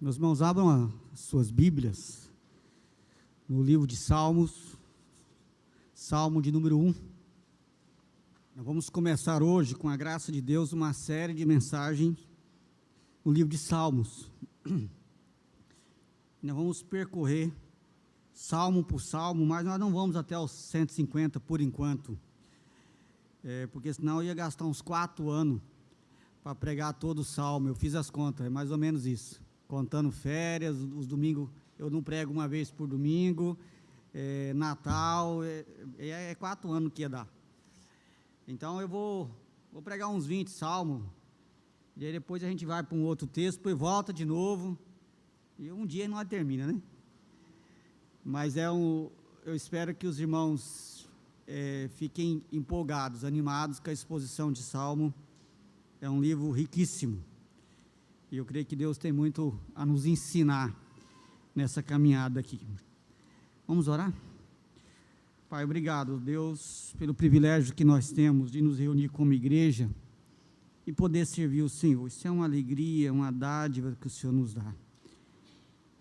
Meus irmãos, abram as suas Bíblias no livro de Salmos, Salmo de número 1. Nós vamos começar hoje, com a graça de Deus, uma série de mensagens no livro de Salmos. Nós vamos percorrer salmo por salmo, mas nós não vamos até os 150 por enquanto, porque senão eu ia gastar uns 4 anos para pregar todo o salmo. Eu fiz as contas, é mais ou menos isso, contando férias, os domingos eu não prego uma vez por domingo, Natal, 4 anos que ia dar. Então eu vou pregar uns 20 salmos, e aí depois a gente vai para um outro texto, depois volta de novo, e um dia não termina, né? Mas eu espero que os irmãos fiquem empolgados, animados com a exposição de salmo. É um livro riquíssimo, e eu creio que Deus tem muito a nos ensinar nessa caminhada aqui. Vamos orar? Pai, obrigado, Deus, pelo privilégio que nós temos de nos reunir como igreja e poder servir o Senhor. Isso é uma alegria, uma dádiva que o Senhor nos dá.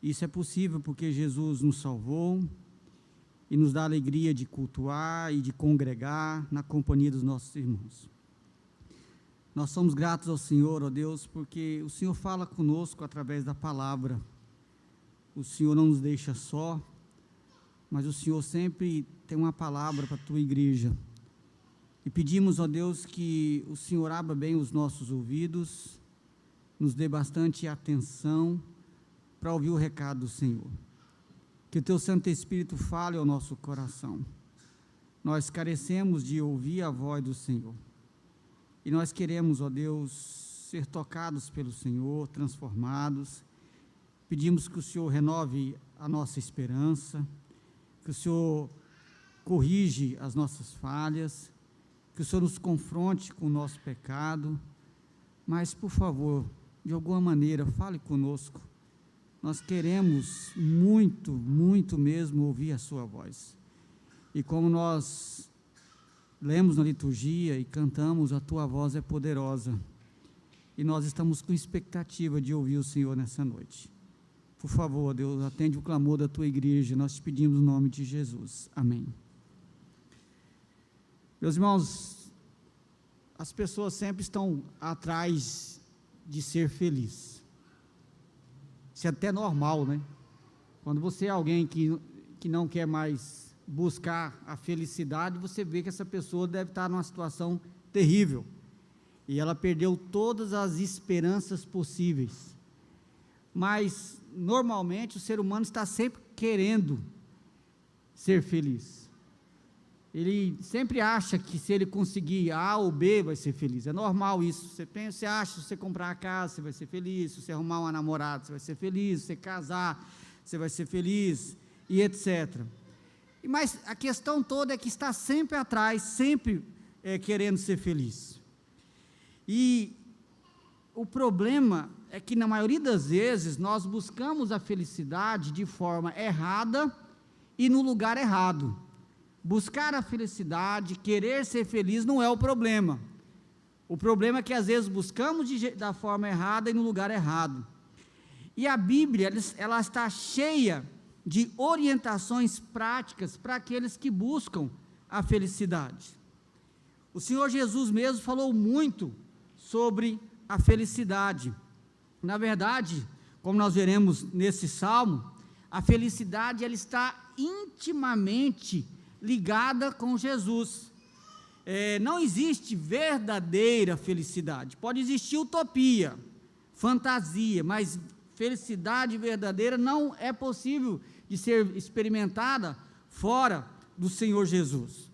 Isso é possível porque Jesus nos salvou e nos dá a alegria de cultuar e de congregar na companhia dos nossos irmãos. Nós somos gratos ao Senhor, ó Deus, porque o Senhor fala conosco através da palavra. O Senhor não nos deixa só, mas o Senhor sempre tem uma palavra para a tua igreja. E pedimos, ó Deus, que o Senhor abra bem os nossos ouvidos, nos dê bastante atenção para ouvir o recado do Senhor. Que o teu Santo Espírito fale ao nosso coração. Nós carecemos de ouvir a voz do Senhor. E nós queremos, ó Deus, ser tocados pelo Senhor, transformados. Pedimos que o Senhor renove a nossa esperança, que o Senhor corrige as nossas falhas, que o Senhor nos confronte com o nosso pecado, mas, por favor, de alguma maneira, fale conosco. Nós queremos muito, muito mesmo ouvir a sua voz. E como nós lemos na liturgia e cantamos, a tua voz é poderosa. E nós estamos com expectativa de ouvir o Senhor nessa noite. Por favor, Deus, atende o clamor da tua igreja, nós te pedimos no nome de Jesus. Amém. Meus irmãos, as pessoas sempre estão atrás de ser feliz. Isso é até normal, né? Quando você é alguém que não quer mais buscar a felicidade, você vê que essa pessoa deve estar numa situação terrível. E ela perdeu todas as esperanças possíveis. Mas, normalmente, o ser humano está sempre querendo ser feliz. Ele sempre acha que se ele conseguir A ou B, vai ser feliz. É normal isso. Você acha, se você comprar uma casa, você vai ser feliz. Se você arrumar uma namorada, você vai ser feliz. Se você casar, você vai ser feliz, e etc. Mas a questão toda é que está sempre atrás, sempre querendo ser feliz. E o problema é que, na maioria das vezes, nós buscamos a felicidade de forma errada e no lugar errado. Buscar a felicidade, querer ser feliz, não é o problema. O problema é que, às vezes, buscamos da forma errada e no lugar errado. E a Bíblia, ela está cheia de orientações práticas para aqueles que buscam a felicidade. O Senhor Jesus mesmo falou muito sobre a felicidade. Na verdade, como nós veremos nesse salmo, a felicidade ela está intimamente ligada com Jesus. Não existe verdadeira felicidade. Pode existir utopia, fantasia, mas felicidade verdadeira não é possível de ser experimentada fora do Senhor Jesus.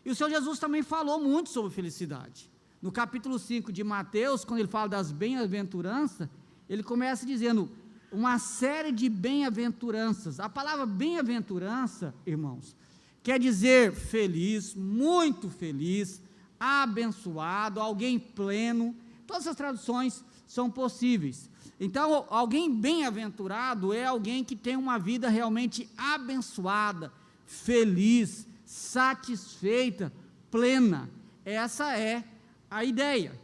E o Senhor Jesus também falou muito sobre felicidade. No capítulo 5 de Mateus, quando ele fala das bem-aventuranças, ele começa dizendo uma série de bem-aventuranças. A palavra bem-aventurança, irmãos, quer dizer feliz, muito feliz, abençoado, alguém pleno. Todas as traduções são possíveis. Então, alguém bem-aventurado é alguém que tem uma vida realmente abençoada, feliz, satisfeita, plena. Essa é a ideia.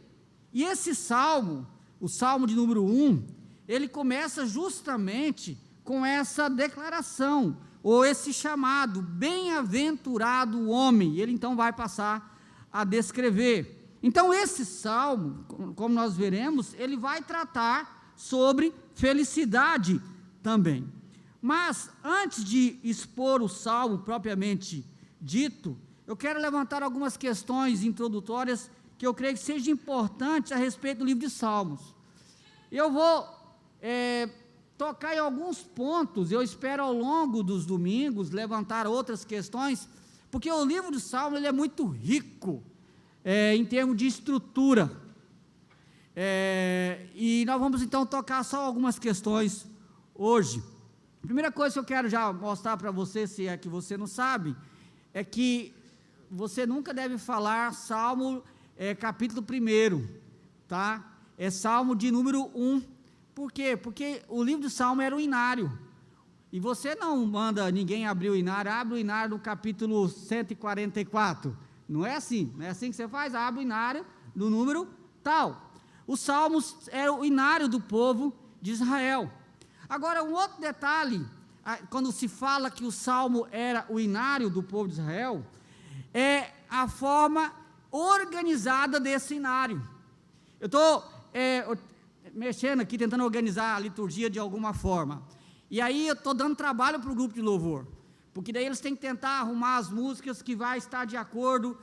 E esse salmo, o salmo de número 1, ele começa justamente com essa declaração, ou esse chamado, bem-aventurado o homem, e ele então vai passar a descrever. Então esse salmo, como nós veremos, ele vai tratar sobre felicidade também. Mas antes de expor o salmo propriamente dito, eu quero levantar algumas questões introdutórias que eu creio que sejam importantes a respeito do livro de Salmos. Eu vou tocar em alguns pontos, eu espero ao longo dos domingos levantar outras questões, porque o livro de Salmos ele é muito rico em termos de estrutura, e nós vamos então tocar só algumas questões hoje. A primeira coisa que eu quero já mostrar para você, se é que você não sabe, é que você nunca deve falar Salmo capítulo 1, tá? É Salmo de número 1, por quê? Porque o livro de Salmo era o inário, e você não manda ninguém abrir o inário, abre o inário no capítulo 144, não é assim que você faz, abre o inário do número tal. Os Salmos eram o inário do povo de Israel. Agora, um outro detalhe, quando se fala que o Salmo era o inário do povo de Israel, é a forma organizada desse inário. Eu estou mexendo aqui, tentando organizar a liturgia de alguma forma, e aí eu estou dando trabalho para o grupo de louvor, porque daí eles têm que tentar arrumar as músicas que vai estar de acordo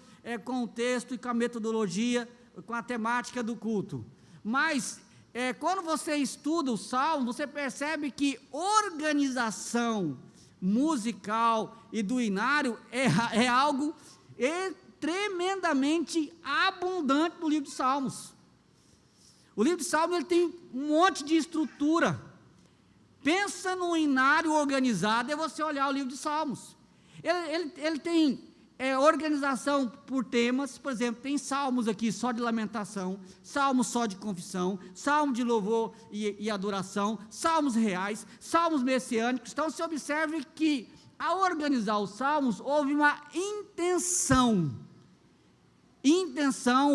com o texto e com a metodologia, com a temática do culto. Mas quando você estuda o Salmo, você percebe que organização musical e do inário é algo tremendamente abundante no livro de Salmos. O livro de Salmos ele tem um monte de estrutura. Pensa no inário organizado, é você olhar o livro de Salmos. Ele tem organização por temas, por exemplo, tem salmos aqui só de lamentação, salmos só de confissão, salmo de louvor e adoração, salmos reais, salmos messiânicos. Então você observe que ao organizar os salmos houve uma intenção,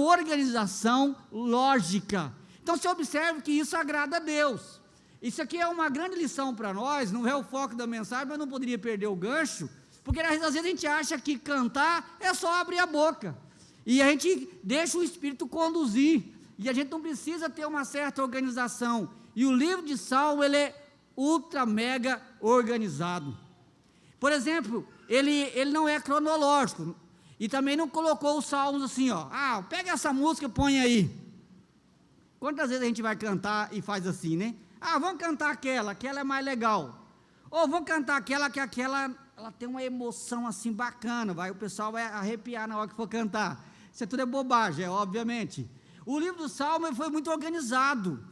organização, lógica. Então você observe que isso agrada a Deus. Isso aqui é uma grande lição para nós, não é o foco da mensagem, mas não poderia perder o gancho, porque às vezes a gente acha que cantar é só abrir a boca, e a gente deixa o Espírito conduzir, e a gente não precisa ter uma certa organização, e o livro de Salmo, ele é ultra mega organizado. Por exemplo, ele não é cronológico, e também não colocou os salmos assim, pega essa música e põe aí. Quantas vezes a gente vai cantar e faz assim, né? Vamos cantar aquela é mais legal, ou vamos cantar aquela, que ela tem uma emoção assim bacana, o pessoal vai arrepiar na hora que for cantar. Isso tudo é bobagem, obviamente. O livro do Salmo foi muito organizado,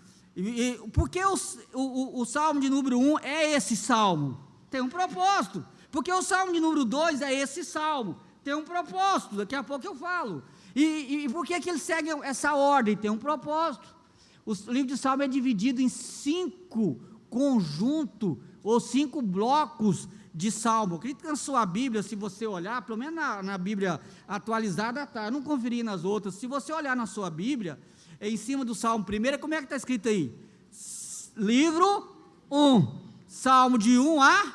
porque o Salmo de número 1 é esse Salmo, tem um propósito, porque o Salmo de número 2 é esse Salmo, tem um propósito, daqui a pouco eu falo, e por que ele segue essa ordem? Tem um propósito. O livro de Salmo é dividido em 5 conjuntos, ou 5 blocos de Salmo. Eu acredito que na sua Bíblia, se você olhar, pelo menos na Bíblia atualizada, eu não conferi nas outras, se você olhar na sua Bíblia, em cima do Salmo 1, como é que está escrito aí? Livro 1, Salmo de 1 a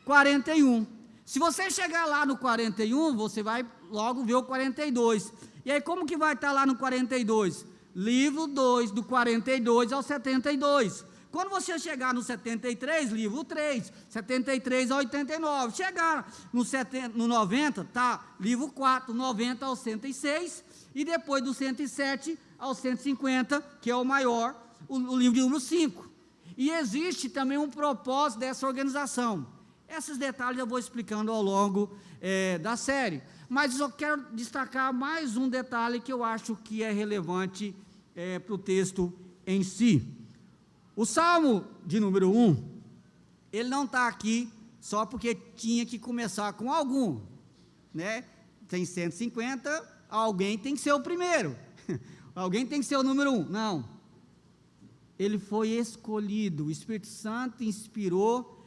41. Se você chegar lá no 41, você vai logo ver o 42, e aí como que vai estar lá no 42? Livro 2, do 42 ao 72, quando você chegar no 73, livro 3, 73 ao 89, chegar no 90, livro 4, 90 ao 106, e depois do 107 ao 150, que é o maior, o livro de número 5, e existe também um propósito dessa organização. Esses detalhes eu vou explicando ao longo da série, mas eu quero destacar mais um detalhe que eu acho que é relevante para o texto em si. O Salmo de número 1, ele não está aqui só porque tinha que começar com algum, né? Tem 150, alguém tem que ser o primeiro, alguém tem que ser o número 1, não. Ele foi escolhido, o Espírito Santo inspirou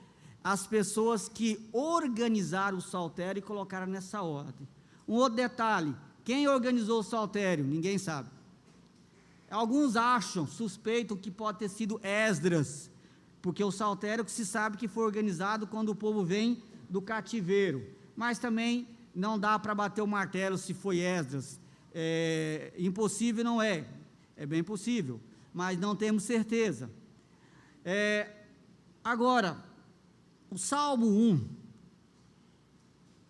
as pessoas que organizaram o saltério e colocaram nessa ordem. Um outro detalhe, quem organizou o saltério? Ninguém sabe. Alguns acham, suspeitam que pode ter sido Esdras, porque o saltério que se sabe que foi organizado quando o povo vem do cativeiro, mas também não dá para bater o martelo se foi Esdras. Impossível não é bem possível, mas não temos certeza. Agora, o Salmo 1,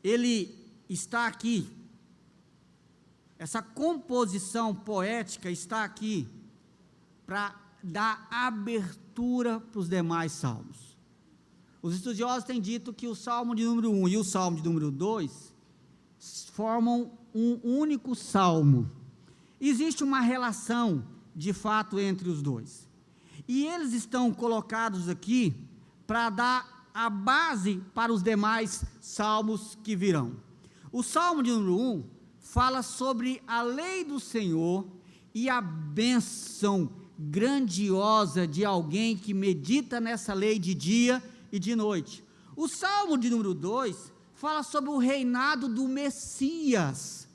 ele está aqui, essa composição poética está aqui para dar abertura para os demais salmos. Os estudiosos têm dito que o Salmo de número 1 e o Salmo de número 2 formam um único salmo. Existe uma relação, de fato, entre os dois. E eles estão colocados aqui para dar a base para os demais salmos que virão. O Salmo de número 1 fala sobre a lei do Senhor e a bênção grandiosa de alguém que medita nessa lei de dia e de noite. O Salmo de número 2 fala sobre o reinado do Messias.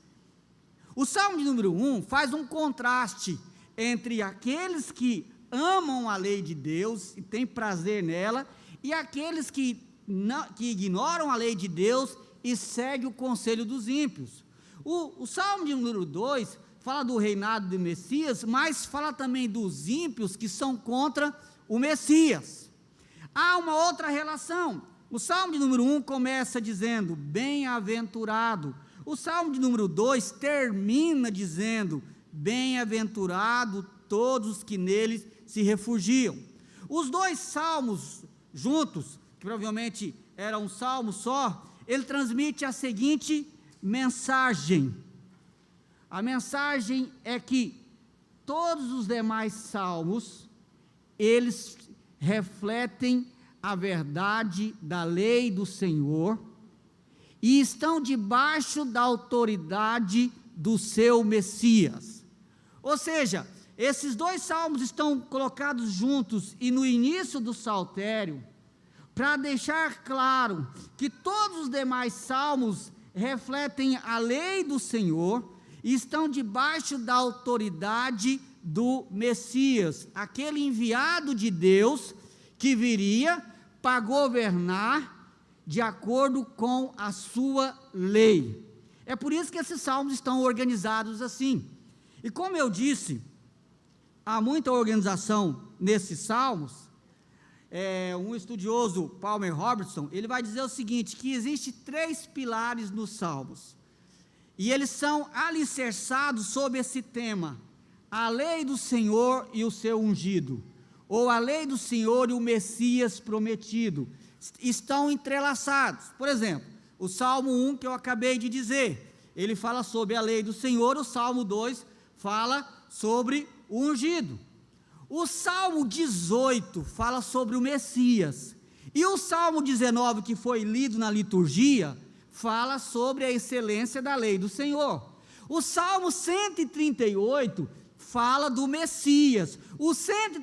O Salmo de número 1 faz um contraste entre aqueles que amam a lei de Deus e têm prazer nela, e aqueles que ignoram a lei de Deus e seguem o conselho dos ímpios. O Salmo de número 2 fala do reinado do Messias, mas fala também dos ímpios que são contra o Messias. Há uma outra relação. O Salmo de número 1 começa dizendo, bem-aventurado. O Salmo de número 2 termina dizendo, bem-aventurado todos que neles se refugiam. Os dois salmos juntos, que provavelmente era um salmo só, ele transmite a seguinte mensagem. A mensagem é que todos os demais salmos, eles refletem a verdade da lei do Senhor e estão debaixo da autoridade do seu Messias. Ou seja, esses dois salmos estão colocados juntos e no início do saltério, para deixar claro que todos os demais salmos refletem a lei do Senhor e estão debaixo da autoridade do Messias, aquele enviado de Deus que viria para governar de acordo com a sua lei. É por isso que esses salmos estão organizados assim. E como eu disse, há muita organização nesses salmos. Um estudioso, Palmer Robertson, ele vai dizer o seguinte, que existe 3 pilares nos salmos, e eles são alicerçados sobre esse tema, a lei do Senhor e o seu ungido, ou a lei do Senhor e o Messias prometido, estão entrelaçados. Por exemplo, o Salmo 1 que eu acabei de dizer, ele fala sobre a lei do Senhor, o Salmo 2 fala sobre o ungido. O Salmo 18 fala sobre o Messias, e o Salmo 19, que foi lido na liturgia, fala sobre a excelência da lei do Senhor. O Salmo 138 fala do Messias. O Salmo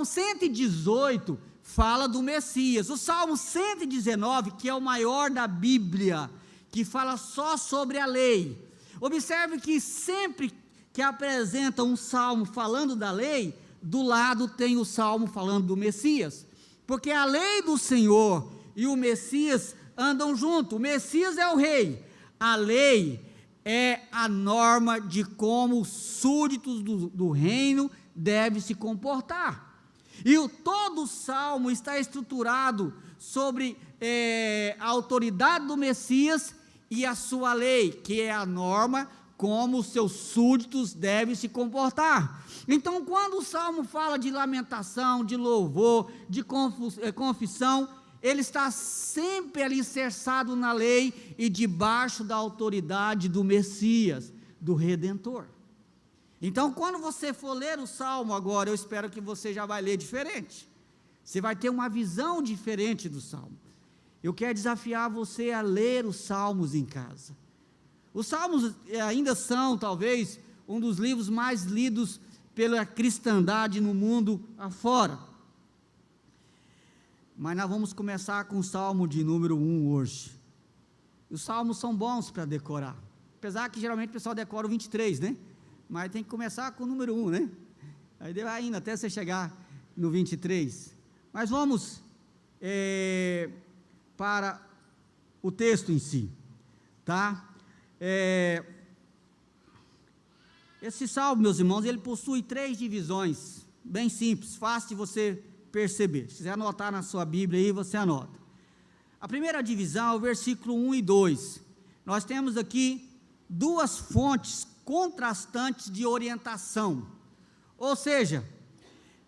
118 fala do Messias. O Salmo 119, que é o maior da Bíblia, que fala só sobre a lei. Observe que sempre que apresenta um salmo falando da lei, do lado tem o salmo falando do Messias, porque a lei do Senhor e o Messias andam junto. O Messias é o rei, a lei é a norma de como os súditos do reino devem se comportar, e todo o salmo está estruturado sobre a autoridade do Messias e a sua lei, que é a norma como os seus súditos devem se comportar. Então, quando o salmo fala de lamentação, de louvor, de confissão, ele está sempre alicerçado na lei e debaixo da autoridade do Messias, do Redentor. Então, quando você for ler o salmo agora, eu espero que você já vai ler diferente. Você vai ter uma visão diferente do salmo. Eu quero desafiar você a ler os salmos em casa. Os salmos ainda são, talvez, um dos livros mais lidos pela cristandade no mundo afora. Mas nós vamos começar com o salmo de número 1 hoje. Os salmos são bons para decorar, apesar que geralmente o pessoal decora o 23, né? mas tem que começar com o número 1, né? Aí vai indo até você chegar no 23. Mas vamos para o texto em si, tá? Esse salmo, meus irmãos, ele possui 3 divisões, bem simples, fácil de você perceber. Se quiser anotar na sua Bíblia aí, você anota. A primeira divisão é o versículo 1 e 2. Nós temos aqui 2 fontes contrastantes de orientação. Ou seja,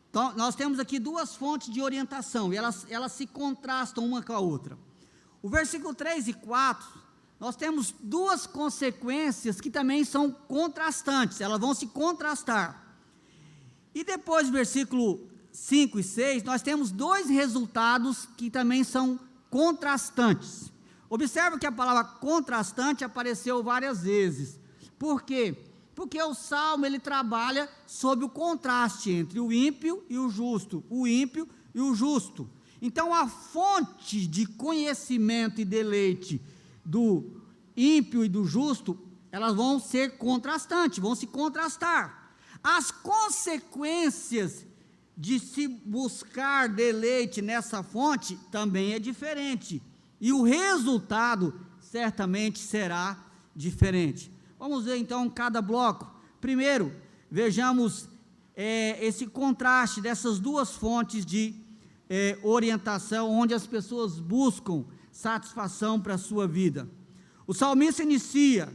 então, nós temos aqui 2 fontes de orientação, e elas se contrastam uma com a outra. O versículo 3 e 4, nós temos 2 consequências que também são contrastantes, elas vão se contrastar. E depois, versículo 5 e 6, nós temos 2 resultados que também são contrastantes. Observe que a palavra contrastante apareceu várias vezes. Por quê? Porque o Salmo, ele trabalha sobre o contraste entre o ímpio e o justo, o ímpio e o justo. Então, a fonte de conhecimento e deleite do ímpio e do justo, elas vão ser contrastantes, vão se contrastar. As consequências de se buscar deleite nessa fonte também é diferente, e o resultado certamente será diferente. Vamos ver então cada bloco. Primeiro, vejamos esse contraste dessas 2 fontes de orientação, onde as pessoas buscam satisfação para a sua vida. O salmista inicia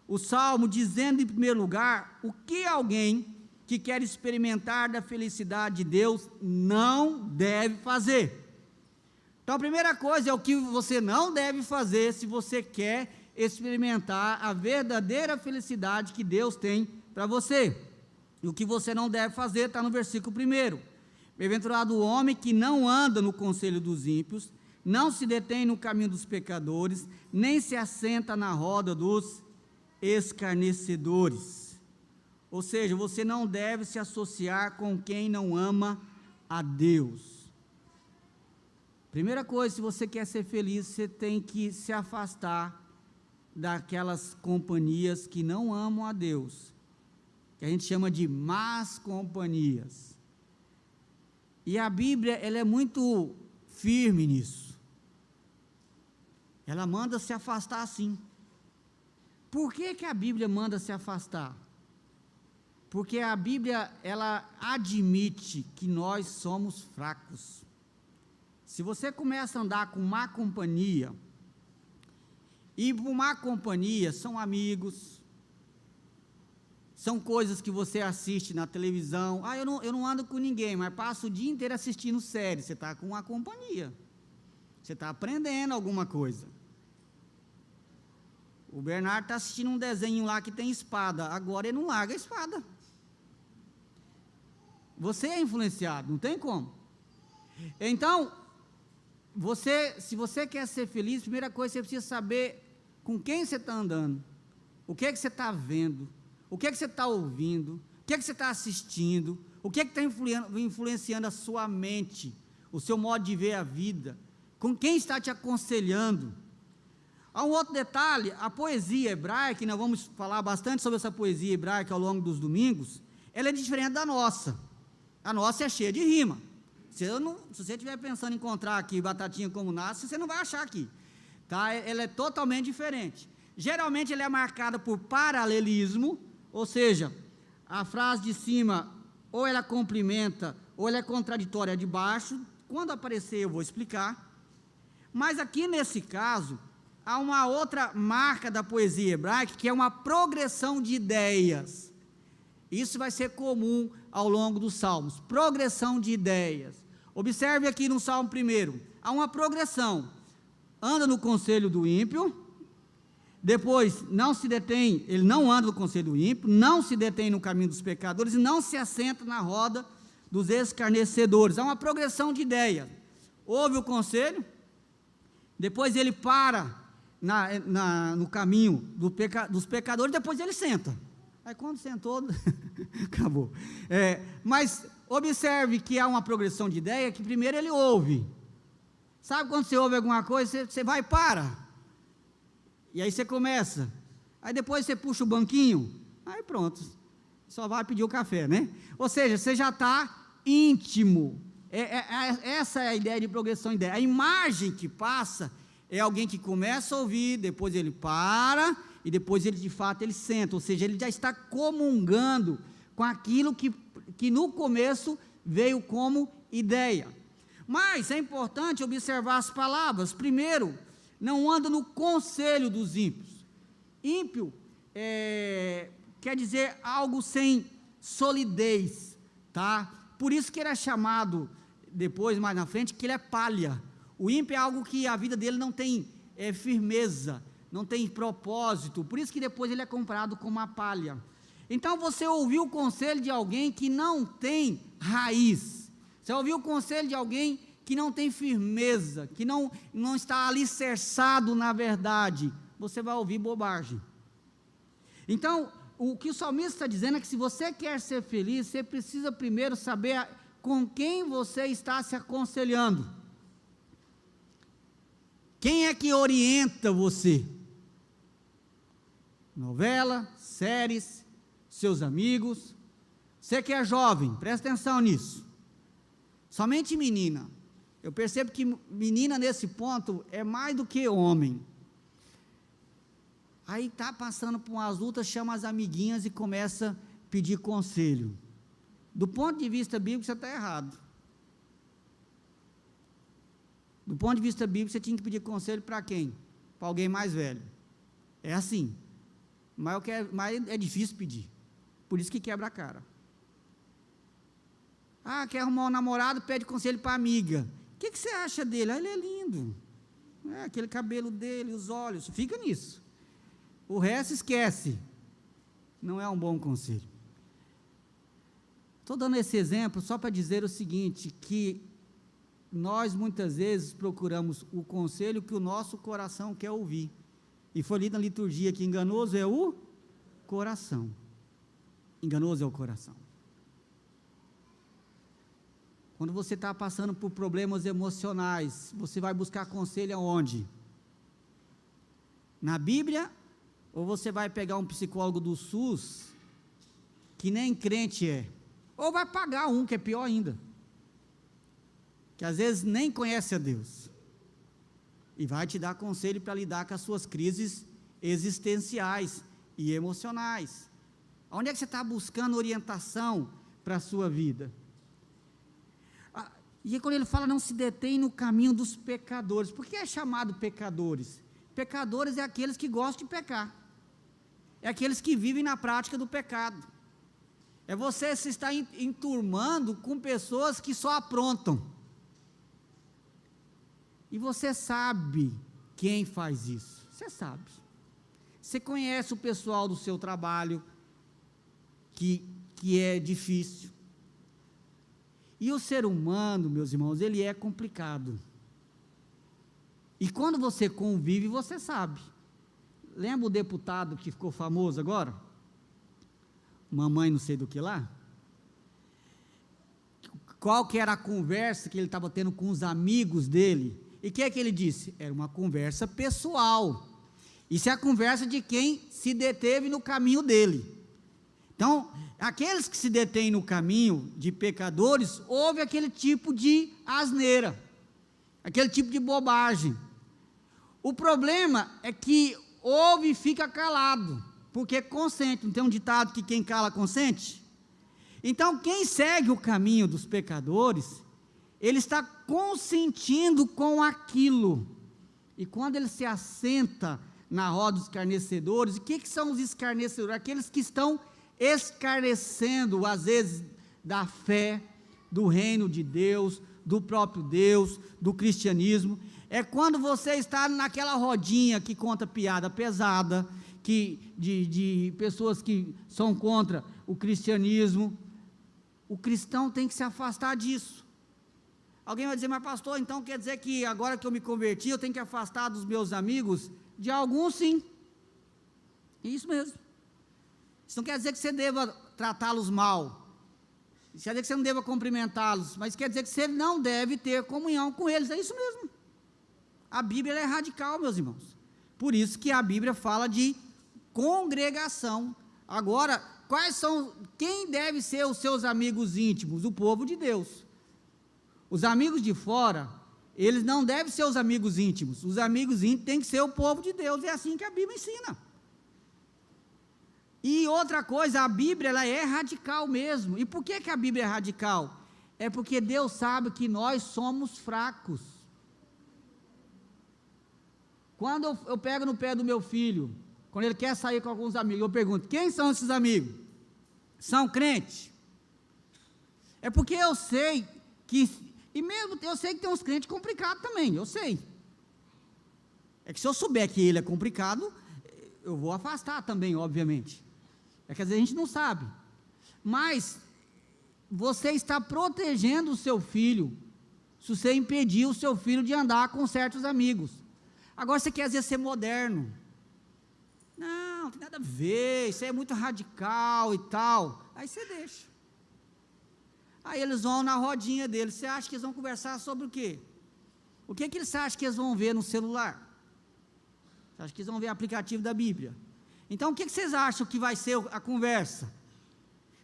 o salmo dizendo, em primeiro lugar, o que alguém que quer experimentar da felicidade de Deus não deve fazer. Então, a primeira coisa é o que você não deve fazer se você quer experimentar a verdadeira felicidade que Deus tem para você. E o que você não deve fazer está no versículo 1. Bem-aventurado o homem que não anda no conselho dos ímpios, não se detém no caminho dos pecadores, nem se assenta na roda dos escarnecedores. Ou seja, você não deve se associar com quem não ama a Deus. Primeira coisa, se você quer ser feliz, você tem que se afastar daquelas companhias que não amam a Deus, que a gente chama de más companhias. E a Bíblia, ela é muito firme nisso. Ela manda se afastar assim. Por que a Bíblia manda se afastar? Porque a Bíblia, ela admite que nós somos fracos. Se você começa a andar com má companhia, e por má companhia são amigos, são coisas que você assiste na televisão. Eu não ando com ninguém, mas passo o dia inteiro assistindo série. Você está com uma companhia, você está aprendendo alguma coisa. O Bernardo está assistindo um desenho lá que tem espada, agora ele não larga a espada. Você é influenciado, não tem como. Então, se você quer ser feliz, a primeira coisa você precisa saber com quem você está andando, o que é que você está vendo, o que é que você está ouvindo, o que é que você está assistindo, o que é que está influenciando a sua mente, o seu modo de ver a vida, com quem está te aconselhando. Há um outro detalhe, a poesia hebraica, e nós vamos falar bastante sobre essa poesia hebraica ao longo dos domingos, ela é diferente da nossa. A nossa é cheia de rima. Se você estiver pensando em encontrar aqui batatinha como nasce, você não vai achar aqui. Tá? Ela é totalmente diferente. Geralmente ela é marcada por paralelismo, ou seja, a frase de cima ou ela complementa ou ela é contraditória a de baixo. Quando aparecer eu vou explicar. Mas aqui nesse caso, há uma outra marca da poesia hebraica, que é uma progressão de ideias. Isso vai ser comum ao longo dos salmos, progressão de ideias. Observe aqui no salmo 1, há uma progressão. Anda no conselho do ímpio, depois não se detém, ele não anda no conselho do ímpio, não se detém no caminho dos pecadores e não se assenta na roda dos escarnecedores. Há uma progressão de ideias. Ouve o conselho, depois ele para no caminho dos pecadores, depois ele senta. Aí quando sentou, acabou. Mas observe que há uma progressão de ideia, que primeiro ele ouve. Sabe quando você ouve alguma coisa, você vai e para. E aí você começa. Aí depois você puxa o banquinho, aí pronto. só vai pedir o café, né? Ou seja, você já está íntimo. Essa é a ideia de progressão de ideia. A imagem que passa é alguém que começa a ouvir, depois ele para, e depois ele de fato ele senta, ou seja, ele já está comungando com aquilo que no começo veio como ideia. Mas é importante observar as palavras. Primeiro, não anda no conselho dos ímpios. Ímpio quer dizer algo sem solidez, tá? Por isso que ele é chamado, depois, mais na frente, que ele é palha. O ímpio é algo que a vida dele não tem firmeza, não tem propósito, por isso que depois ele é comparado com uma palha. Então você ouviu o conselho de alguém que não tem raiz, você ouviu o conselho de alguém que não tem firmeza, que não está alicerçado na verdade, você vai ouvir bobagem. Então, o que o salmista está dizendo é que se você quer ser feliz, você precisa primeiro saber com quem você está se aconselhando. Quem é que orienta você? Novela, séries, seus amigos. Você que é jovem, presta atenção nisso. Somente menina. Eu percebo que menina nesse ponto é mais do que homem. Aí está passando por umas lutas, chama as amiguinhas e começa a pedir conselho. Do ponto de vista bíblico, você está errado. Do ponto de vista bíblico, você tinha que pedir conselho para quem? Para alguém mais velho. É assim. Mas é difícil pedir. Por isso que quebra a cara. Quer arrumar um namorado, pede conselho para a amiga. O que você acha dele? Ele é lindo. Aquele cabelo dele, os olhos, fica nisso. O resto esquece. Não é um bom conselho. Estou dando esse exemplo só para dizer o seguinte, que nós muitas vezes procuramos o conselho que o nosso coração quer ouvir. E foi lido na liturgia que enganoso é o coração. Enganoso é o coração. Quando você está passando por problemas emocionais, você vai buscar conselho aonde? Na Bíblia? Ou você vai pegar um psicólogo do SUS, que nem crente é? Ou vai pagar um, que é pior ainda, que às vezes nem conhece a Deus, e vai te dar conselho para lidar com as suas crises existenciais e emocionais. Onde é que você está buscando orientação para a sua vida? E quando ele fala, não se detém no caminho dos pecadores. Por que é chamado pecadores? Pecadores é aqueles que gostam de pecar, é aqueles que vivem na prática do pecado, é você se estar enturmando com pessoas que só aprontam, e você sabe quem faz isso, você sabe, você conhece o pessoal do seu trabalho, que é difícil, e o ser humano, meus irmãos, ele é complicado, e quando você convive, você sabe. Lembra o deputado que ficou famoso agora? Mamãe não sei do que lá? Qual que era a conversa que ele estava tendo com os amigos dele? E o que é que ele disse? Era uma conversa pessoal. Isso é a conversa de quem se deteve no caminho dele. Então, aqueles que se detêm no caminho de pecadores, houve aquele tipo de asneira, aquele tipo de bobagem. O problema é que ouve e fica calado, porque consente. Não tem um ditado que quem cala consente? Então, quem segue o caminho dos pecadores, ele está consentindo com aquilo, e quando ele se assenta na roda dos escarnecedores, o que são os escarnecedores? Aqueles que estão escarnecendo, às vezes, da fé, do reino de Deus, do próprio Deus, do cristianismo. É quando você está naquela rodinha que conta piada pesada, de pessoas que são contra o cristianismo. O cristão tem que se afastar disso. Alguém vai dizer, mas pastor, então quer dizer que agora que eu me converti, eu tenho que afastar dos meus amigos? De alguns sim, isso mesmo. Isso não quer dizer que você deva tratá-los mal, isso quer dizer que você não deva cumprimentá-los, mas quer dizer que você não deve ter comunhão com eles, é isso mesmo. A Bíblia é radical, meus irmãos, por isso que a Bíblia fala de congregação. Agora, quem deve ser os seus amigos íntimos? O povo de Deus. Os amigos de fora, eles não devem ser os amigos íntimos. Os amigos íntimos têm que ser o povo de Deus. É assim que a Bíblia ensina. E outra coisa, a Bíblia ela é radical mesmo. E por que a Bíblia é radical? É porque Deus sabe que nós somos fracos. Quando eu pego no pé do meu filho, quando ele quer sair com alguns amigos, eu pergunto, quem são esses amigos? São crentes? É porque eu sei que, e mesmo eu sei que tem uns crentes complicados também, eu sei. É que se eu souber que ele é complicado, eu vou afastar também, obviamente. É que às vezes a gente não sabe. Mas você está protegendo o seu filho, se você impedir o seu filho de andar com certos amigos. Agora você quer às vezes ser moderno. Não tem nada a ver, isso aí é muito radical e tal. Aí você deixa. Aí eles vão na rodinha deles. Você acha que eles vão conversar sobre o quê? O que eles acham que eles vão ver no celular? Você acha que eles vão ver o aplicativo da Bíblia? Então o que vocês acham que vai ser a conversa?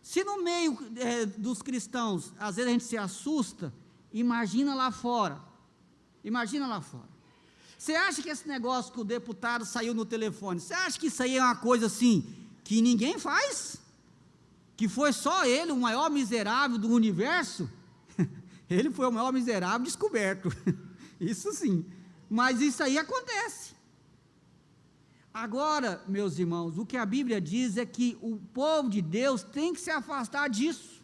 Se no meio dos cristãos, às vezes a gente se assusta, imagina lá fora. Imagina lá fora. Você acha que esse negócio que o deputado saiu no telefone, você acha que isso aí é uma coisa assim, que ninguém faz? Que foi só ele, o maior miserável do universo? Ele foi o maior miserável descoberto, isso sim, mas isso aí acontece. Agora, meus irmãos, o que a Bíblia diz é que o povo de Deus tem que se afastar disso.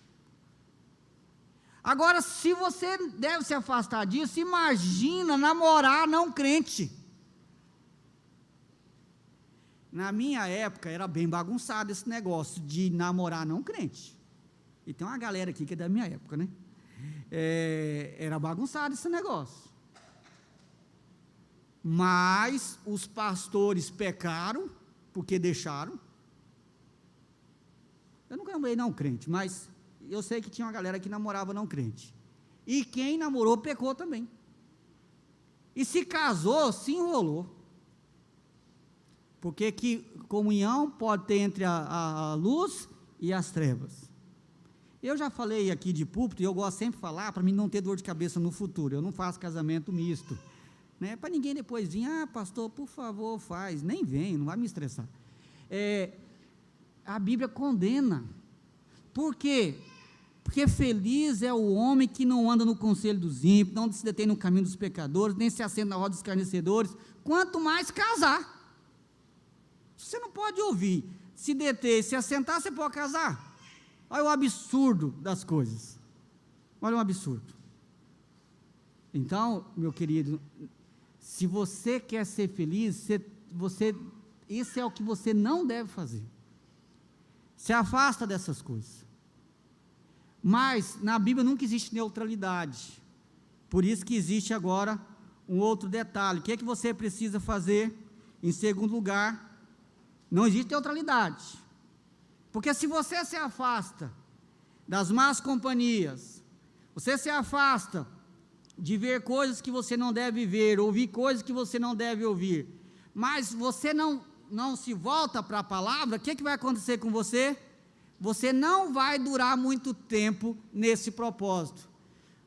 Agora, se você deve se afastar disso, imagina namorar não crente. Na minha época, era bem bagunçado esse negócio de namorar não crente. E tem uma galera aqui que é da minha época, né? Era bagunçado esse negócio. Mas os pastores pecaram, porque deixaram. Eu nunca namorei não crente, mas eu sei que tinha uma galera que namorava não crente. E quem namorou pecou também. E se casou, se enrolou. Porque que comunhão pode ter entre a luz e as trevas. Eu já falei aqui de púlpito, e eu gosto sempre de falar, para mim não ter dor de cabeça no futuro. Eu não faço casamento misto. Né, para ninguém depois vir, pastor, por favor, faz, nem vem, não vai me estressar. A Bíblia condena. Por quê? Porque feliz é o homem que não anda no conselho dos ímpios, não se detém no caminho dos pecadores, nem se assenta na roda dos escarnecedores, quanto mais casar. Você não pode ouvir, se deter, se assentar, você pode casar. Olha o absurdo das coisas. Olha o absurdo. Então, meu querido, se você quer ser feliz, esse é o que você não deve fazer. Se afasta dessas coisas. Mas na Bíblia nunca existe neutralidade. Por isso que existe agora um outro detalhe. O que é que você precisa fazer? Em segundo lugar, não existe neutralidade. Porque se você se afasta das más companhias, você se afasta de ver coisas que você não deve ver, ouvir coisas que você não deve ouvir, mas você não se volta para a palavra, o que vai acontecer com você? Você não vai durar muito tempo nesse propósito.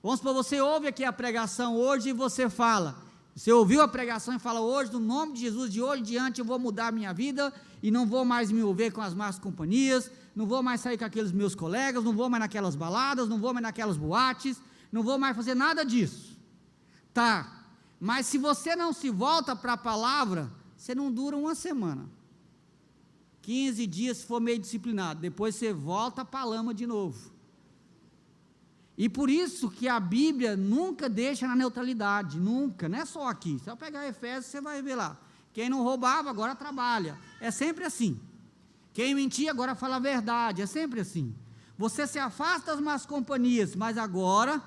Vamos supor, você ouve aqui a pregação hoje e você fala, você ouviu a pregação e fala, hoje, no nome de Jesus, de hoje em diante eu vou mudar a minha vida, e não vou mais me envolver com as más companhias, não vou mais sair com aqueles meus colegas, não vou mais naquelas baladas, não vou mais naquelas boates, não vou mais fazer nada disso. Tá, mas se você não se volta para a palavra, você não dura uma semana. 15 dias se for meio disciplinado, depois você volta para a lama de novo. E por isso que a Bíblia nunca deixa na neutralidade, nunca, não é só aqui. Se eu pegar Efésios, você vai ver lá. Quem não roubava, agora trabalha. É sempre assim. Quem mentia, agora fala a verdade. É sempre assim. Você se afasta das más companhias, mas agora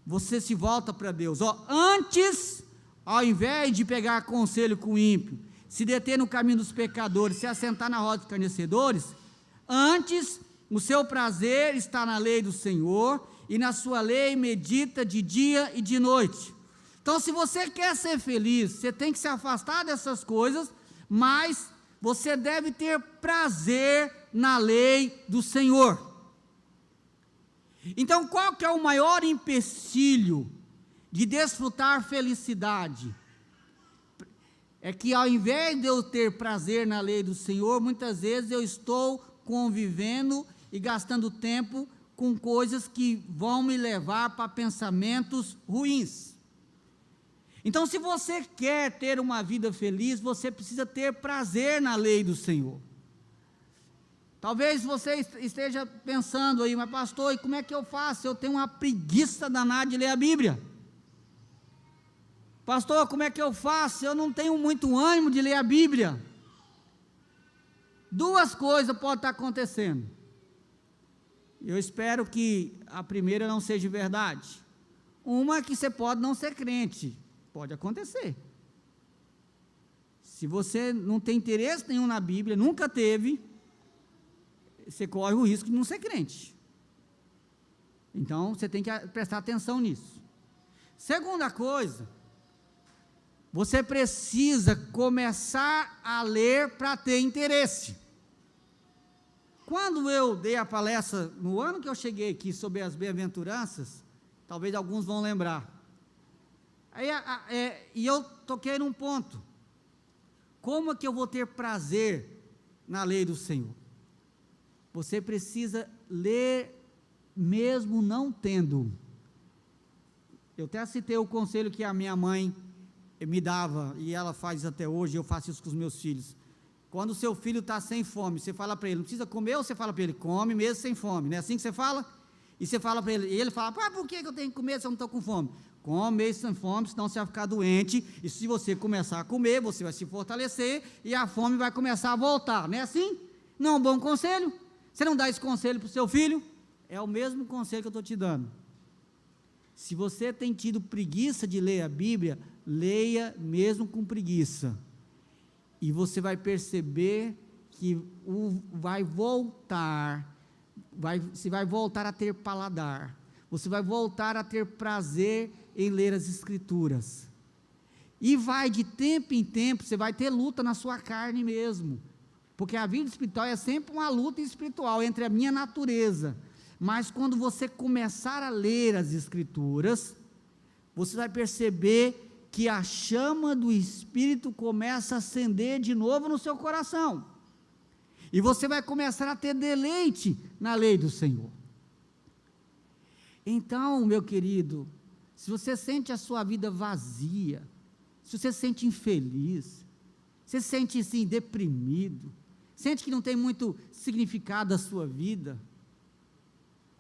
você se volta para Deus. Antes, ao invés de pegar conselho com o ímpio, se deter no caminho dos pecadores, se assentar na roda dos escarnecedores, antes o seu prazer está na lei do Senhor, e na sua lei medita de dia e de noite. Então, se você quer ser feliz, você tem que se afastar dessas coisas, mas você deve ter prazer na lei do Senhor. Então, qual que é o maior empecilho de desfrutar felicidade? É que ao invés de eu ter prazer na lei do Senhor, muitas vezes eu estou convivendo e gastando tempo com coisas que vão me levar para pensamentos ruins. Então, se você quer ter uma vida feliz, você precisa ter prazer na lei do Senhor. Talvez você esteja pensando aí, mas pastor, e como é que eu faço? Eu tenho uma preguiça danada de ler a Bíblia. Pastor, como é que eu faço? Eu não tenho muito ânimo de ler a Bíblia. Duas coisas podem estar acontecendo. Eu espero que a primeira não seja verdade. Uma é que você pode não ser crente. Pode acontecer. Se você não tem interesse nenhum na Bíblia, nunca teve, você corre o risco de não ser crente. Então, você tem que prestar atenção nisso. Segunda coisa, você precisa começar a ler para ter interesse. Quando eu dei a palestra, no ano que eu cheguei aqui, sobre as bem-aventuranças, talvez alguns vão lembrar, e eu toquei num ponto: como é que eu vou ter prazer na lei do Senhor? Você precisa ler mesmo não tendo. Eu até citei o conselho que a minha mãe me dava, e ela faz até hoje, eu faço isso com os meus filhos. Quando o seu filho está sem fome, você fala para ele, não precisa comer, ou você fala para ele, come mesmo sem fome, não é assim que você fala? E você fala para ele, e ele fala, por que eu tenho que comer se eu não estou com fome? Come mesmo sem fome, senão você vai ficar doente, e se você começar a comer, você vai se fortalecer, e a fome vai começar a voltar, não é assim? Não é um bom conselho? Você não dá esse conselho para o seu filho? É o mesmo conselho que eu estou te dando. Se você tem tido preguiça de ler a Bíblia, leia mesmo com preguiça, e você vai perceber que você vai voltar a ter paladar, você vai voltar a ter prazer em ler as Escrituras, e vai de tempo em tempo, você vai ter luta na sua carne mesmo, porque a vida espiritual é sempre uma luta espiritual entre a minha natureza, mas quando você começar a ler as Escrituras, você vai perceber que a chama do Espírito começa a acender de novo no seu coração, e você vai começar a ter deleite na lei do Senhor. Então, meu querido, se você sente a sua vida vazia, se você se sente infeliz, você se sente assim deprimido, sente que não tem muito significado a sua vida,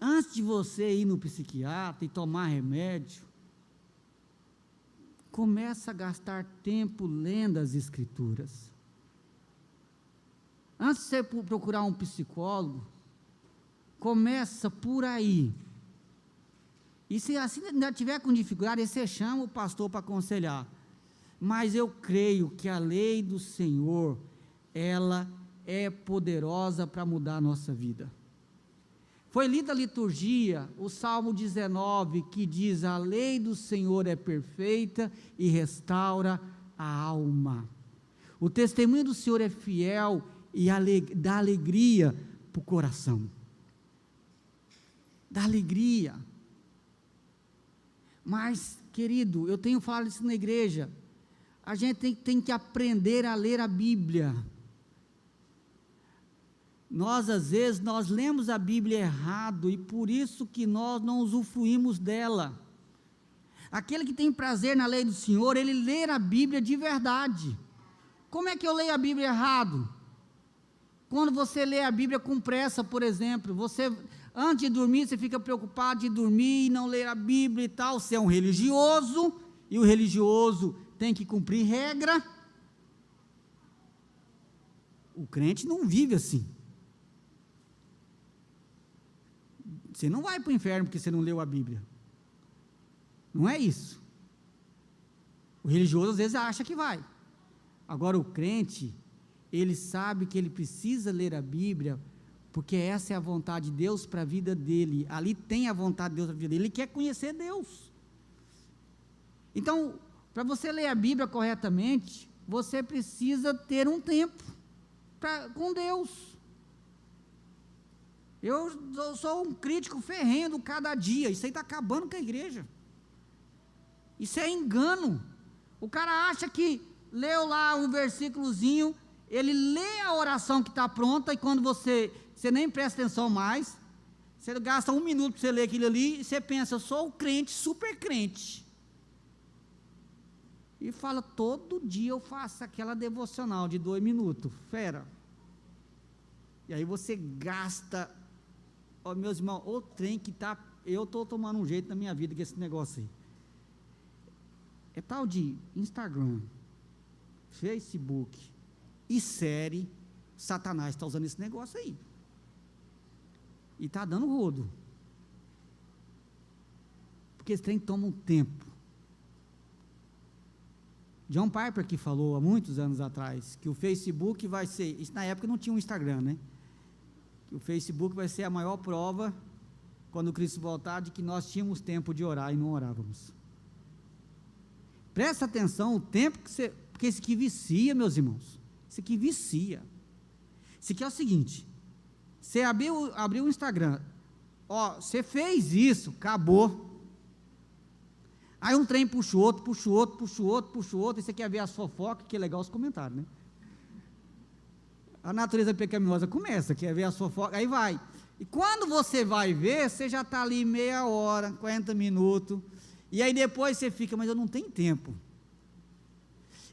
antes de você ir no psiquiatra e tomar remédio, começa a gastar tempo lendo as Escrituras. Antes de você procurar um psicólogo, começa por aí. E se assim ainda tiver com dificuldade, você chama o pastor para aconselhar. Mas eu creio que a lei do Senhor, ela é poderosa para mudar a nossa vida. Foi lida a liturgia, o Salmo 19, que diz, a lei do Senhor é perfeita e restaura a alma. O testemunho do Senhor é fiel e dá alegria para o coração. Dá alegria. Mas, querido, eu tenho falado isso na igreja, a gente tem que aprender a ler a Bíblia. Nós, às vezes, nós lemos a Bíblia errado, e por isso que nós não usufruímos dela. Aquele que tem prazer na lei do Senhor, ele lê a Bíblia de verdade. Como é que eu leio a Bíblia errado? Quando você lê a Bíblia com pressa, por exemplo, você, antes de dormir, você fica preocupado de dormir e não ler a Bíblia e tal, você é um religioso, e o religioso tem que cumprir regra. O crente não vive assim. Você não vai para o inferno porque você não leu a Bíblia. Não é isso. O religioso às vezes acha que vai. Agora o crente, ele sabe que ele precisa ler a Bíblia, porque essa é a vontade de Deus para a vida dele. Ali tem a vontade de Deus para a vida dele. Ele quer conhecer Deus. Então, para você ler a Bíblia corretamente, você precisa ter um tempo com Deus. Eu sou um crítico ferrenho do cada dia. Isso aí está acabando com a igreja. Isso é engano. O cara acha que leu lá um versículozinho, ele lê a oração que está pronta, e quando você nem presta atenção mais, você gasta 1 minuto para você ler aquilo ali, e você pensa, eu sou o crente, super crente. E fala, todo dia eu faço aquela devocional de 2 minutos, fera. E aí você gasta, ó, meus irmãos, o trem que está, eu estou tomando um jeito na minha vida com esse negócio aí. É tal de Instagram, Facebook e série, Satanás está usando esse negócio aí. E está dando rodo. Porque esse trem toma um tempo. John Piper que falou há muitos anos atrás, que o Facebook vai ser, isso na época não tinha um Instagram, né? Que o Facebook vai ser a maior prova, quando Cristo voltar, de que nós tínhamos tempo de orar e não orávamos. Presta atenção, o tempo que você, porque isso aqui vicia, meus irmãos, isso aqui vicia. Isso aqui é o seguinte, você abriu o Instagram, ó, você fez isso, acabou. Aí um trem puxa o outro, e você quer ver as fofocas, que é legal os comentários, né? A natureza pecaminosa começa, quer ver as fofocas, aí vai. E quando você vai ver, você já está ali meia hora, 40 minutos, e aí depois você fica, mas eu não tenho tempo.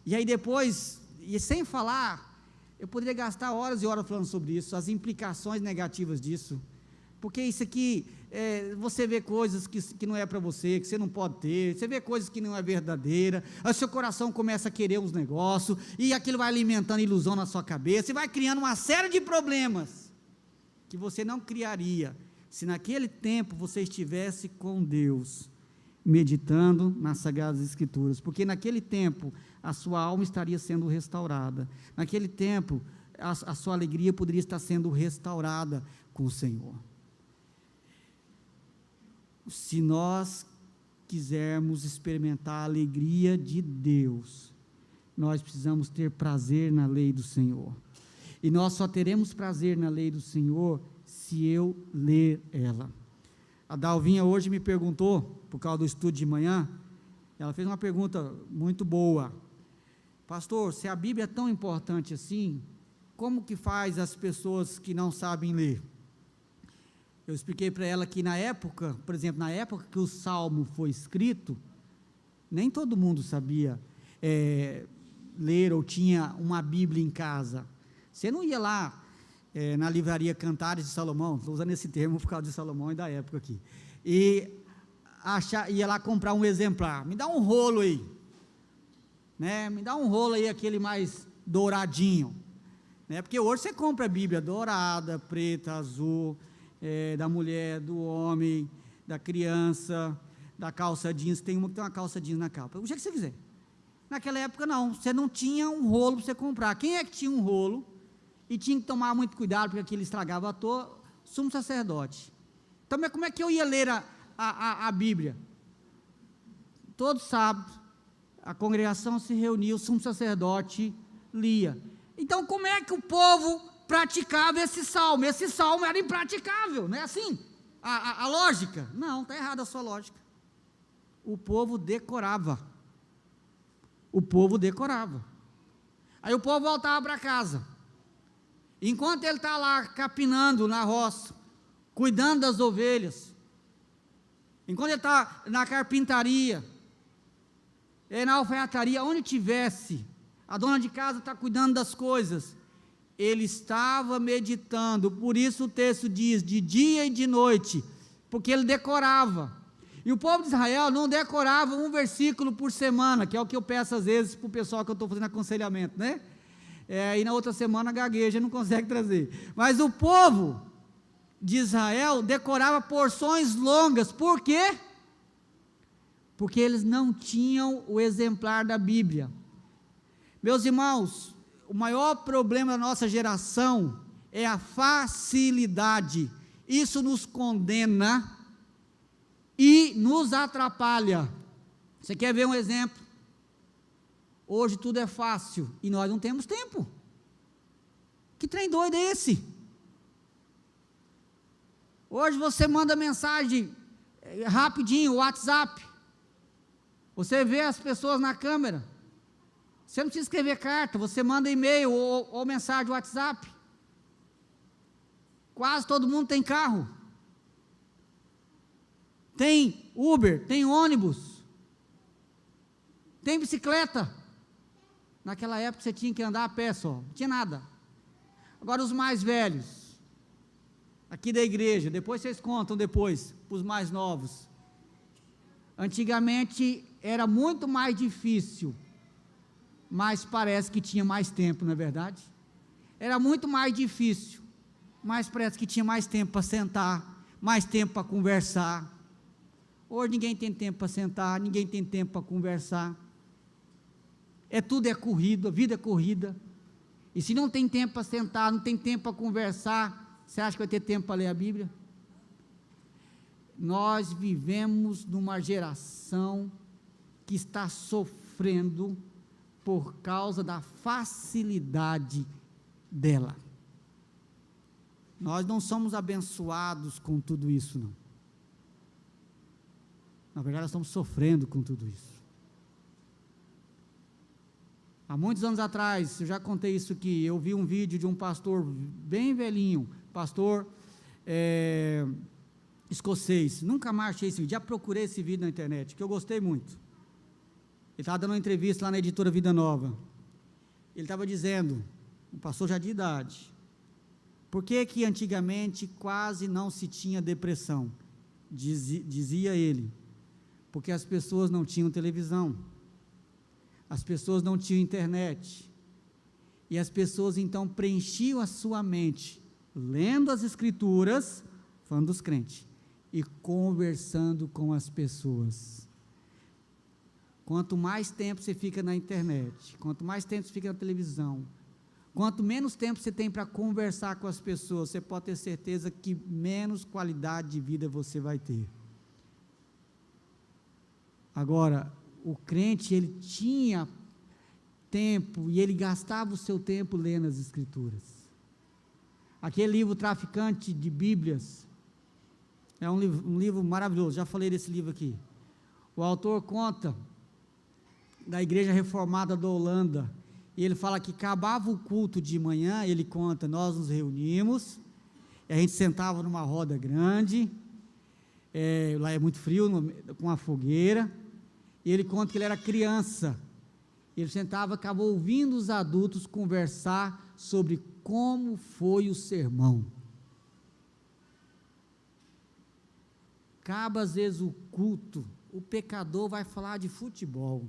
E aí depois, e sem falar, eu poderia gastar horas e horas falando sobre isso, as implicações negativas disso, porque isso aqui, você vê coisas que não é para você, que você não pode ter, você vê coisas que não é verdadeira, aí seu coração começa a querer uns negócios, e aquilo vai alimentando ilusão na sua cabeça, e vai criando uma série de problemas, que você não criaria, se naquele tempo você estivesse com Deus, meditando nas Sagradas Escrituras, porque naquele tempo, a sua alma estaria sendo restaurada, naquele tempo, a sua alegria poderia estar sendo restaurada com o Senhor. Se nós quisermos experimentar a alegria de Deus, nós precisamos ter prazer na lei do Senhor, e nós só teremos prazer na lei do Senhor, se eu ler ela. A Dalvinha hoje me perguntou, por causa do estudo de manhã, ela fez uma pergunta muito boa, pastor, se a Bíblia é tão importante assim, como que faz as pessoas que não sabem ler? Eu expliquei para ela que na época, por exemplo, na época que o Salmo foi escrito, nem todo mundo sabia ler ou tinha uma Bíblia em casa. Você não ia lá na livraria Cantares de Salomão, estou usando esse termo por causa de Salomão e da época aqui, e ia lá comprar um exemplar, me dá um rolo aí, né? Me dá um rolo aí, aquele mais douradinho, né? Porque hoje você compra a Bíblia dourada, preta, azul, da mulher, do homem, da criança, da calça jeans, tem uma que tem uma calça jeans na capa, o jeito que você quiser. Naquela época não, você não tinha um rolo para você comprar. Quem é que tinha um rolo e tinha que tomar muito cuidado porque aquilo estragava à toa? Sumo sacerdote. Então, mas como é que eu ia ler a Bíblia? Todo sábado a congregação se reunia, o sumo sacerdote lia. Então como é que o povo praticava esse salmo? Esse salmo era impraticável, não é assim? A lógica? Não, está errada a sua lógica. O povo decorava. O povo decorava. Aí o povo voltava para casa. Enquanto ele está lá capinando na roça, cuidando das ovelhas, enquanto ele está na carpintaria, na alfaiataria, onde tivesse, a dona de casa está cuidando das coisas, ele estava meditando. Por isso o texto diz, de dia e de noite, porque ele decorava. E o povo de Israel não decorava um versículo por semana, que é o que eu peço às vezes para o pessoal que eu estou fazendo aconselhamento, né? E na outra semana gagueja, não consegue trazer. Mas o povo de Israel decorava porções longas. Por quê? Porque eles não tinham o exemplar da Bíblia. Meus irmãos, o maior problema da nossa geração é a facilidade. Isso nos condena e nos atrapalha. Você quer ver um exemplo? Hoje tudo é fácil e nós não temos tempo. Que trem doido é esse? Hoje você manda mensagem rapidinho, WhatsApp. Você vê as pessoas na câmera. Você não precisa escrever carta, você manda e-mail ou mensagem WhatsApp. Quase todo mundo tem carro. Tem Uber, tem ônibus. Tem bicicleta. Naquela época você tinha que andar a pé só, não tinha nada. Agora os mais velhos, aqui da igreja, depois vocês contam depois, para os mais novos. Antigamente era muito mais difícil, mas parece que tinha mais tempo, não é verdade? Era muito mais difícil, mas parece que tinha mais tempo para sentar, mais tempo para conversar. Hoje ninguém tem tempo para sentar, ninguém tem tempo para conversar. Tudo é corrido, a vida é corrida. E se não tem tempo para sentar, não tem tempo para conversar, você acha que vai ter tempo para ler a Bíblia? Nós vivemos numa geração que está sofrendo por causa da facilidade dela. Nós não somos abençoados com tudo isso, não. Na verdade, nós estamos sofrendo com tudo isso. Há muitos anos atrás, eu já contei isso aqui, eu vi um vídeo de um pastor bem velhinho, pastor escocês, nunca mais achei esse vídeo, já procurei esse vídeo na internet, que eu gostei muito. Ele estava dando uma entrevista lá na editora Vida Nova, ele estava dizendo, um pastor já de idade, por que antigamente quase não se tinha depressão? Dizia ele, porque as pessoas não tinham televisão, as pessoas não tinham internet, e as pessoas então preenchiam a sua mente, lendo as escrituras, falando dos crentes, e conversando com as pessoas. Quanto mais tempo você fica na internet, quanto mais tempo você fica na televisão, quanto menos tempo você tem para conversar com as pessoas, você pode ter certeza que menos qualidade de vida você vai ter. Agora, o crente, ele tinha tempo e ele gastava o seu tempo lendo as escrituras. Aquele livro Traficante de Bíblias, é um livro maravilhoso, já falei desse livro aqui. O autor conta da igreja reformada da Holanda, e ele fala que acabava o culto de manhã, ele conta, nós nos reunimos, e a gente sentava numa roda grande, lá é muito frio, com a fogueira, e ele conta que ele era criança, ele sentava, acabou ouvindo os adultos conversar sobre como foi o sermão. Acaba às vezes o culto, o pecador vai falar de futebol,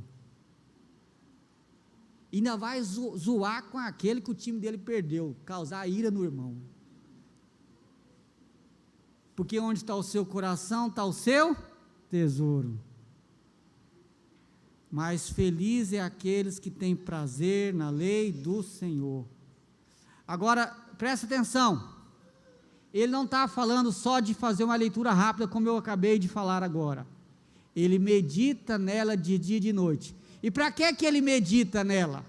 e ainda vai zoar com aquele que o time dele perdeu, causar ira no irmão, porque onde está o seu coração, está o seu tesouro. Mas feliz é aqueles que têm prazer na lei do Senhor. Agora, presta atenção, ele não está falando só de fazer uma leitura rápida, como eu acabei de falar agora, ele medita nela de dia e de noite. E para que ele medita nela?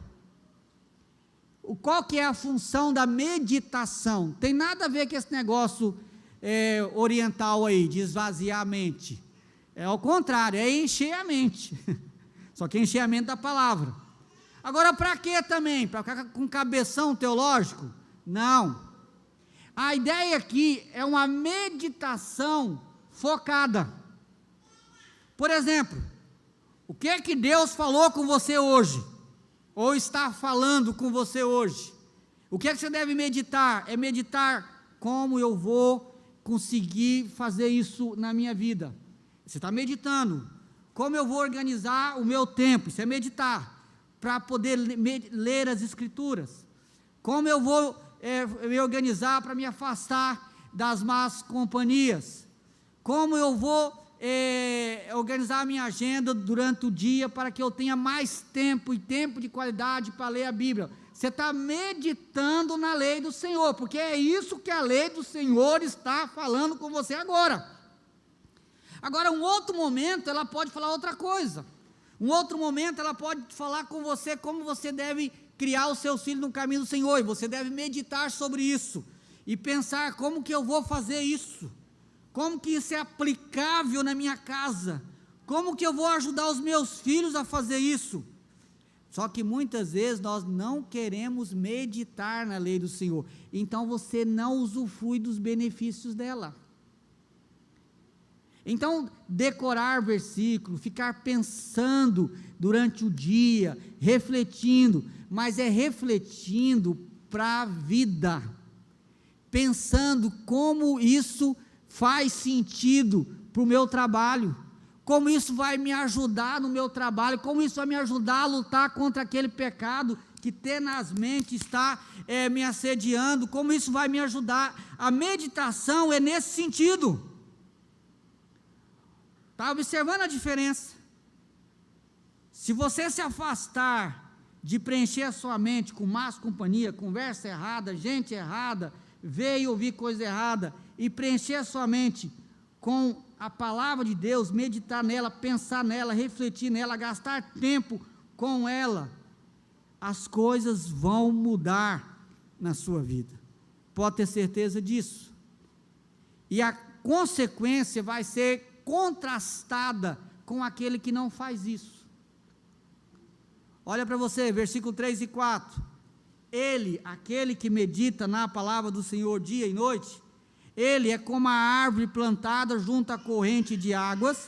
Qual que é a função da meditação? Tem nada a ver com esse negócio oriental aí, de esvaziar a mente, ao contrário, é encher a mente, só que é encher a mente da palavra. Agora, para que também? Para ficar com cabeção teológico? Não, a ideia aqui é uma meditação focada. Por exemplo, o que é que Deus falou com você hoje? Ou está falando com você hoje? O que é que você deve meditar? É meditar como eu vou conseguir fazer isso na minha vida. Você está meditando. Como eu vou organizar o meu tempo? Isso é meditar. Para poder ler as escrituras. Como eu vou me organizar para me afastar das más companhias? Como eu vou organizar a minha agenda durante o dia para que eu tenha mais tempo e tempo de qualidade para ler a Bíblia? Você está meditando na lei do Senhor, porque é isso que a lei do Senhor está falando com você agora. Agora, um outro momento, ela pode falar outra coisa. Um outro momento, ela pode falar com você como você deve criar os seus filhos no caminho do Senhor, e você deve meditar sobre isso, e pensar como que eu vou fazer isso, Como que isso é aplicável na minha casa? Como que eu vou ajudar os meus filhos a fazer isso? Só que muitas vezes nós não queremos meditar na lei do Senhor, então você não usufrui dos benefícios dela. Então, decorar versículo, ficar pensando durante o dia, refletindo, mas é refletindo para a vida, pensando como isso faz sentido para o meu trabalho, como isso vai me ajudar no meu trabalho, como isso vai me ajudar a lutar contra aquele pecado que tenazmente está me assediando, como isso vai me ajudar. A meditação é nesse sentido. Está observando a diferença? Se você se afastar de preencher a sua mente com más companhia, conversa errada, gente errada, ver e ouvir coisa errada, e preencher a sua mente com a palavra de Deus, meditar nela, pensar nela, refletir nela, gastar tempo com ela, as coisas vão mudar na sua vida, pode ter certeza disso, e a consequência vai ser contrastada com aquele que não faz isso. Olha para você, versículo 3 e 4, ele, aquele que medita na palavra do Senhor dia e noite, ele é como a árvore plantada junto à corrente de águas,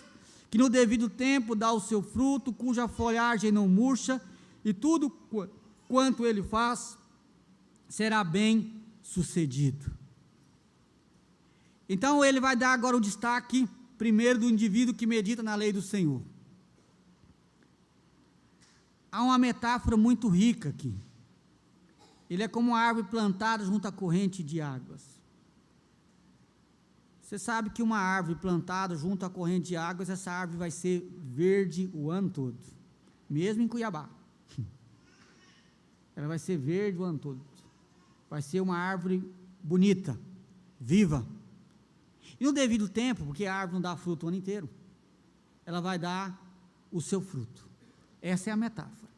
que no devido tempo dá o seu fruto, cuja folhagem não murcha, e tudo quanto ele faz, será bem sucedido. Então ele vai dar agora o destaque, primeiro, do indivíduo que medita na lei do Senhor. Há uma metáfora muito rica aqui. Ele é como uma árvore plantada junto à corrente de águas. Você sabe que uma árvore plantada junto à corrente de águas, essa árvore vai ser verde o ano todo, mesmo em Cuiabá. Ela vai ser verde o ano todo. Vai ser uma árvore bonita, viva. E no devido tempo, porque a árvore não dá fruto o ano inteiro, ela vai dar o seu fruto. Essa é a metáfora.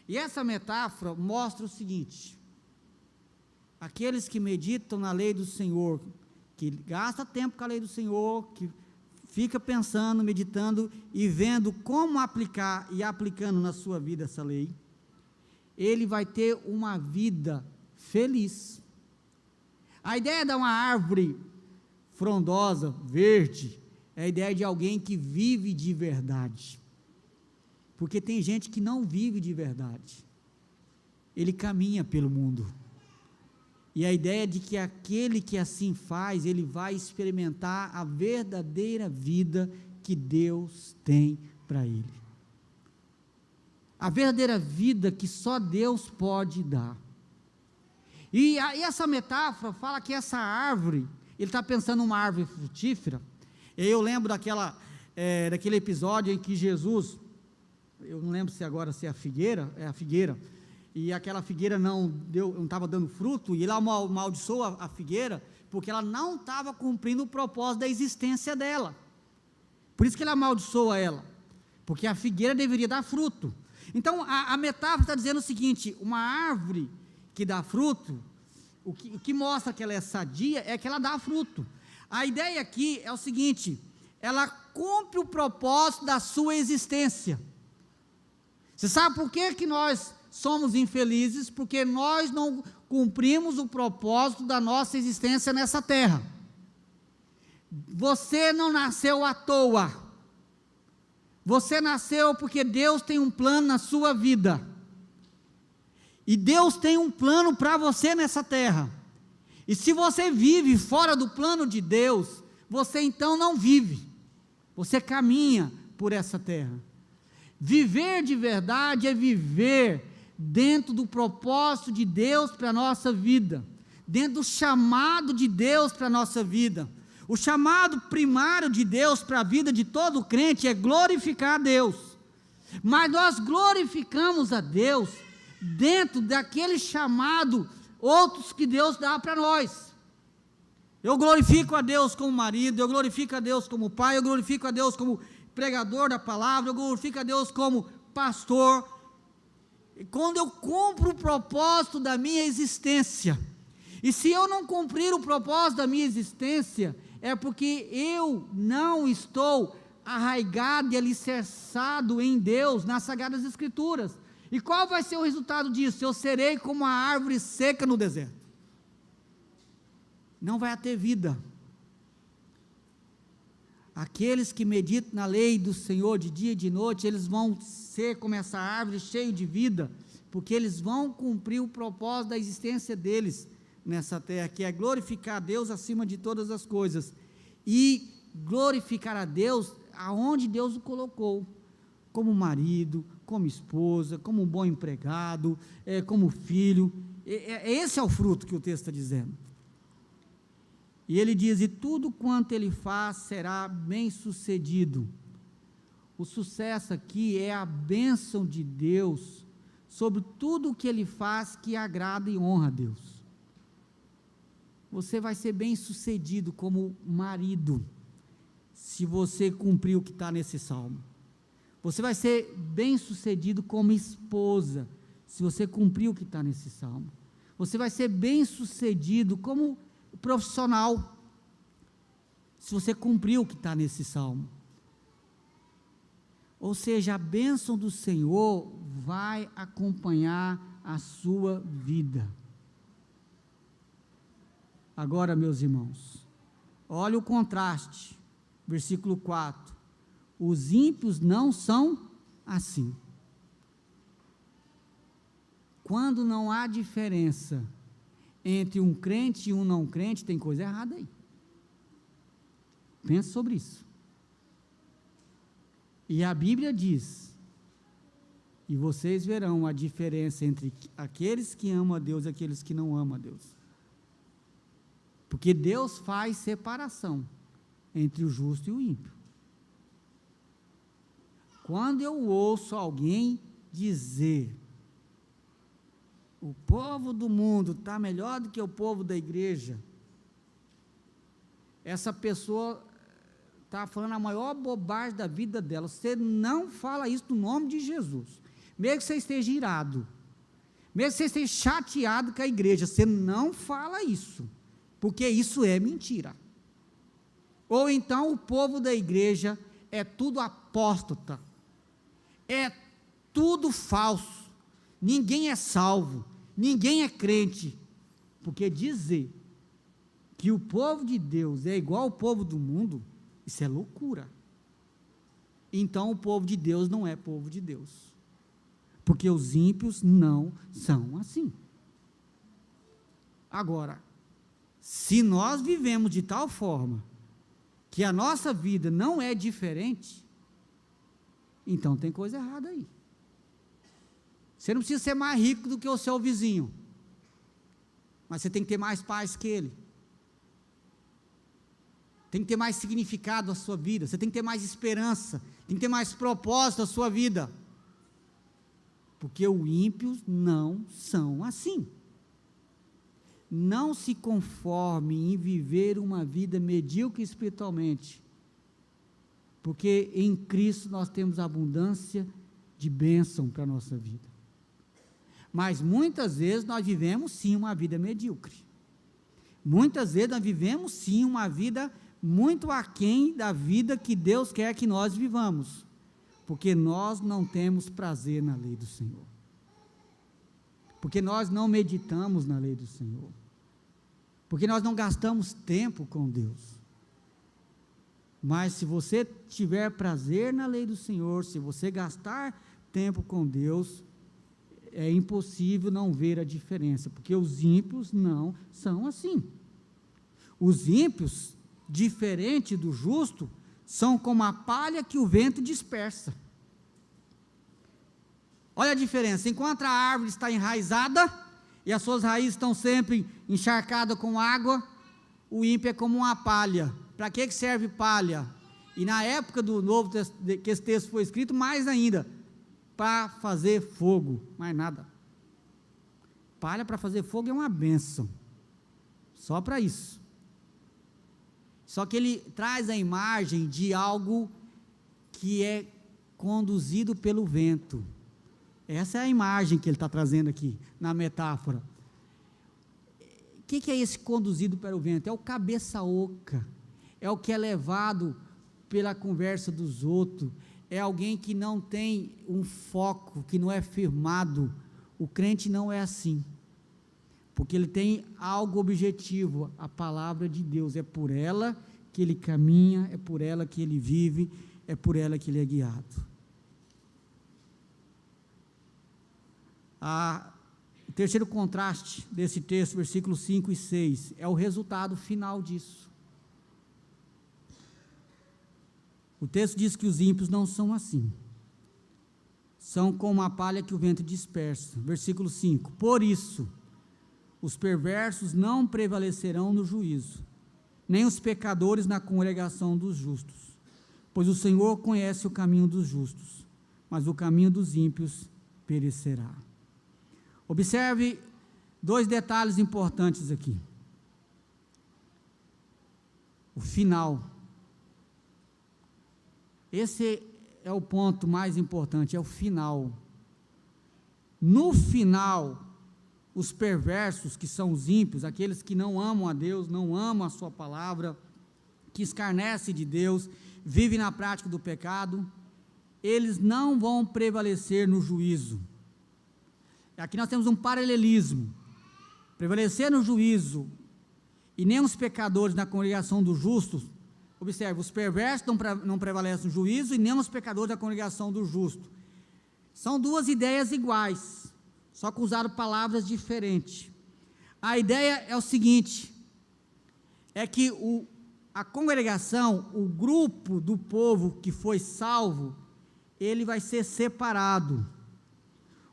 E essa metáfora mostra o seguinte: aqueles que meditam na lei do Senhor, que gasta tempo com a lei do Senhor, que fica pensando, meditando e vendo como aplicar e aplicando na sua vida essa lei, ele vai ter uma vida feliz. A ideia de uma árvore frondosa, verde, é a ideia de alguém que vive de verdade, porque tem gente que não vive de verdade, ele caminha pelo mundo, e a ideia de que aquele que assim faz, ele vai experimentar a verdadeira vida que Deus tem para ele, a verdadeira vida que só Deus pode dar. E essa metáfora fala que essa árvore, ele está pensando numa árvore frutífera. E eu lembro daquele episódio em que Jesus, eu não lembro se é a figueira, e aquela figueira não estava dando fruto, e ele amaldiçoou a figueira, porque ela não estava cumprindo o propósito da existência dela. Por isso que ele amaldiçoa ela, porque a figueira deveria dar fruto. Então a metáfora está dizendo o seguinte: uma árvore que dá fruto, o que mostra que ela é sadia é que ela dá fruto. A ideia aqui é o seguinte: ela cumpre o propósito da sua existência. Você sabe por que nós somos infelizes? Porque nós não cumprimos o propósito da nossa existência nessa terra. Você não nasceu à toa, você nasceu porque Deus tem um plano na sua vida. E Deus tem um plano para você nessa terra, e se você vive fora do plano de Deus, você então não vive, você caminha por essa terra. Viver de verdade é viver dentro do propósito de Deus para a nossa vida, dentro do chamado de Deus para a nossa vida. O chamado primário de Deus para a vida de todo crente é glorificar a Deus, mas nós glorificamos a Deus dentro daquele chamado, outros que Deus dá para nós. Eu glorifico a Deus como marido, eu glorifico a Deus como pai, eu glorifico a Deus como pregador da palavra, eu glorifico a Deus como pastor. E quando eu cumpro o propósito da minha existência, e se eu não cumprir o propósito da minha existência, é porque eu não estou arraigado e alicerçado em Deus, nas Sagradas Escrituras. E qual vai ser o resultado disso? Eu serei como a árvore seca no deserto. Não vai ter vida. Aqueles que meditam na lei do Senhor de dia e de noite, eles vão ser como essa árvore cheia de vida, porque eles vão cumprir o propósito da existência deles nessa terra, que é glorificar a Deus acima de todas as coisas, e glorificar a Deus aonde Deus o colocou, como marido, como esposa, como um bom empregado, como filho. Esse é o fruto que o texto está dizendo. E ele diz, e tudo quanto ele faz será bem sucedido. O sucesso aqui é a bênção de Deus sobre tudo o que ele faz que agrada e honra a Deus. Você vai ser bem sucedido como marido, se você cumprir o que está nesse salmo. Você vai ser bem sucedido como esposa, se você cumprir o que está nesse salmo. Você vai ser bem sucedido como profissional, se você cumprir o que está nesse salmo. Ou seja, a bênção do Senhor vai acompanhar a sua vida. Agora, meus irmãos, olha o contraste, versículo 4, os ímpios não são assim. Quando não há diferença entre um crente e um não crente, tem coisa errada aí. Pensa sobre isso. E a Bíblia diz, e vocês verão a diferença entre aqueles que amam a Deus e aqueles que não amam a Deus. Porque Deus faz separação entre o justo e o ímpio. Quando eu ouço alguém dizer, o povo do mundo está melhor do que o povo da igreja, essa pessoa está falando a maior bobagem da vida dela. Você não fala isso no nome de Jesus, mesmo que você esteja irado, mesmo que você esteja chateado com a igreja, você não fala isso, porque isso é mentira. Ou então o povo da igreja é tudo apóstata, é tudo falso, ninguém é salvo, ninguém é crente, porque dizer que o povo de Deus é igual ao povo do mundo, isso é loucura. Então o povo de Deus não é povo de Deus, porque os ímpios não são assim. Agora, se nós vivemos de tal forma, que a nossa vida não é diferente, então tem coisa errada aí. Você não precisa ser mais rico do que o seu vizinho, mas você tem que ter mais paz que ele, tem que ter mais significado a sua vida, você tem que ter mais esperança, tem que ter mais propósito a sua vida, porque os ímpios não são assim. Não se conforme em viver uma vida medíocre espiritualmente, porque em Cristo nós temos abundância de bênção para a nossa vida. Mas muitas vezes nós vivemos sim uma vida medíocre, muitas vezes nós vivemos sim uma vida muito aquém da vida que Deus quer que nós vivamos, porque nós não temos prazer na lei do Senhor, porque nós não meditamos na lei do Senhor, porque nós não gastamos tempo com Deus. Mas se você tiver prazer na lei do Senhor, se você gastar tempo com Deus, é impossível não ver a diferença, porque os ímpios não são assim. Os ímpios, diferente do justo, são como a palha que o vento dispersa. Olha a diferença, enquanto a árvore está enraizada, e as suas raízes estão sempre encharcadas com água, o ímpio é como uma palha. Para que serve palha? E na época do Novo Testamento, que esse texto foi escrito, mais ainda, para fazer fogo, mais nada. Palha para fazer fogo é uma bênção, só para isso. Só que ele traz a imagem de algo que é conduzido pelo vento. Essa é a imagem que ele está trazendo aqui, na metáfora. O que é esse conduzido pelo vento? É o cabeça oca, é o que é levado pela conversa dos outros, é alguém que não tem um foco, que não é firmado. O crente não é assim, porque ele tem algo objetivo, a palavra de Deus, é por ela que ele caminha, é por ela que ele vive, é por ela que ele é guiado. O terceiro contraste desse texto, versículos 5 e 6, é o resultado final disso. O texto diz que os ímpios não são assim, são como a palha que o vento dispersa. Versículo 5, por isso, os perversos não prevalecerão no juízo, nem os pecadores na congregação dos justos, pois o Senhor conhece o caminho dos justos, mas o caminho dos ímpios perecerá. Observe dois detalhes importantes aqui. O final. Esse é o ponto mais importante, é o final. No final, os perversos, que são os ímpios, aqueles que não amam a Deus, não amam a sua palavra, que escarnecem de Deus, vivem na prática do pecado, eles não vão prevalecer no juízo. Aqui nós temos um paralelismo. Prevalecer no juízo e nem os pecadores na congregação dos justos. Observe, os perversos não prevalecem no juízo e nem os pecadores da congregação dos justos. São duas ideias iguais, só que usaram palavras diferentes. A ideia é o seguinte, é que a congregação, o grupo do povo que foi salvo, ele vai ser separado.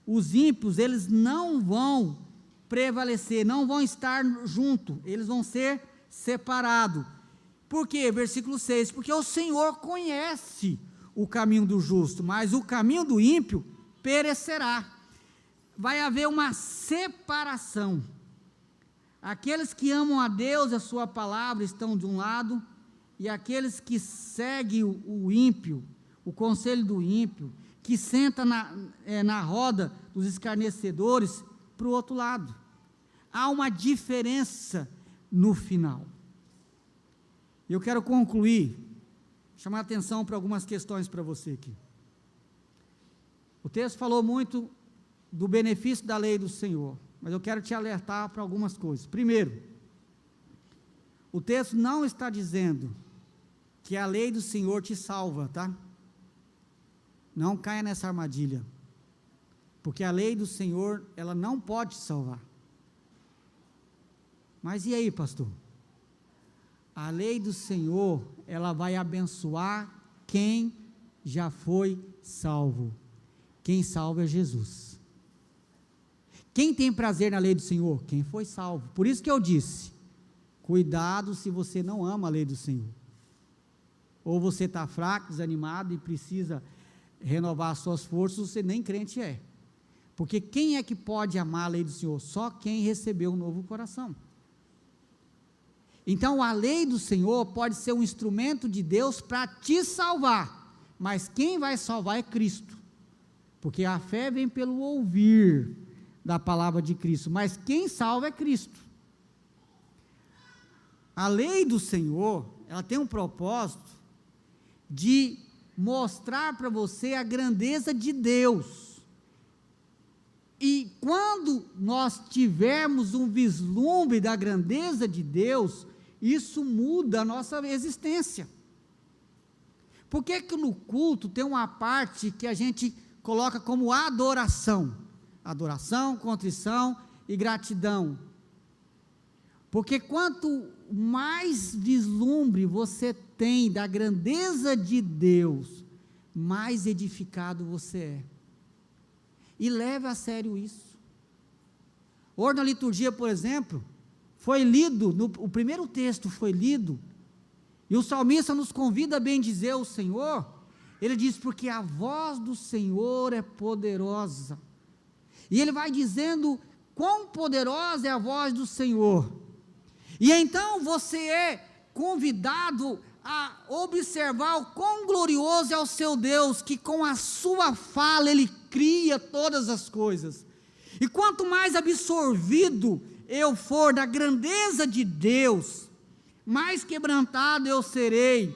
Os ímpios, eles não vão prevalecer, não vão estar junto, eles vão ser separados. Por quê? Versículo 6, porque o Senhor conhece o caminho do justo, mas o caminho do ímpio perecerá. Vai haver uma separação. Aqueles que amam a Deus, a sua palavra, estão de um lado, e aqueles que seguem o ímpio, o conselho do ímpio, que senta na roda dos escarnecedores, para o outro lado. Há uma diferença no final. Eu quero concluir, chamar a atenção para algumas questões para você aqui. O texto falou muito do benefício da lei do Senhor, mas eu quero te alertar para algumas coisas. Primeiro, o texto não está dizendo que a lei do Senhor te salva, tá? Não caia nessa armadilha, porque a lei do Senhor, ela não pode te salvar. Mas e aí, pastor? A lei do Senhor, ela vai abençoar quem já foi salvo. Quem salva é Jesus. Quem tem prazer na lei do Senhor? Quem foi salvo. Por isso que eu disse, cuidado se você não ama a lei do Senhor. Ou você está fraco, desanimado e precisa renovar suas forças, você nem crente é. Porque quem é que pode amar a lei do Senhor? Só quem recebeu um novo coração. Então a lei do Senhor pode ser um instrumento de Deus para te salvar, mas quem vai salvar é Cristo, porque a fé vem pelo ouvir da palavra de Cristo, mas quem salva é Cristo. A lei do Senhor, ela tem um propósito de mostrar para você a grandeza de Deus, e quando nós tivermos um vislumbre da grandeza de Deus, isso muda a nossa existência. Por que que no culto tem uma parte que a gente coloca como adoração? Adoração, contrição e gratidão. Porque quanto mais vislumbre você tem da grandeza de Deus, mais edificado você é. E leve a sério isso. Hoje na liturgia, por exemplo, foi lido, o primeiro texto foi lido, e o salmista nos convida a bendizer o Senhor. Ele diz, porque a voz do Senhor é poderosa, e ele vai dizendo quão poderosa é a voz do Senhor, e então você é convidado a observar o quão glorioso é o seu Deus, que com a sua fala ele cria todas as coisas. E quanto mais absorvido eu for da grandeza de Deus, mais quebrantado eu serei,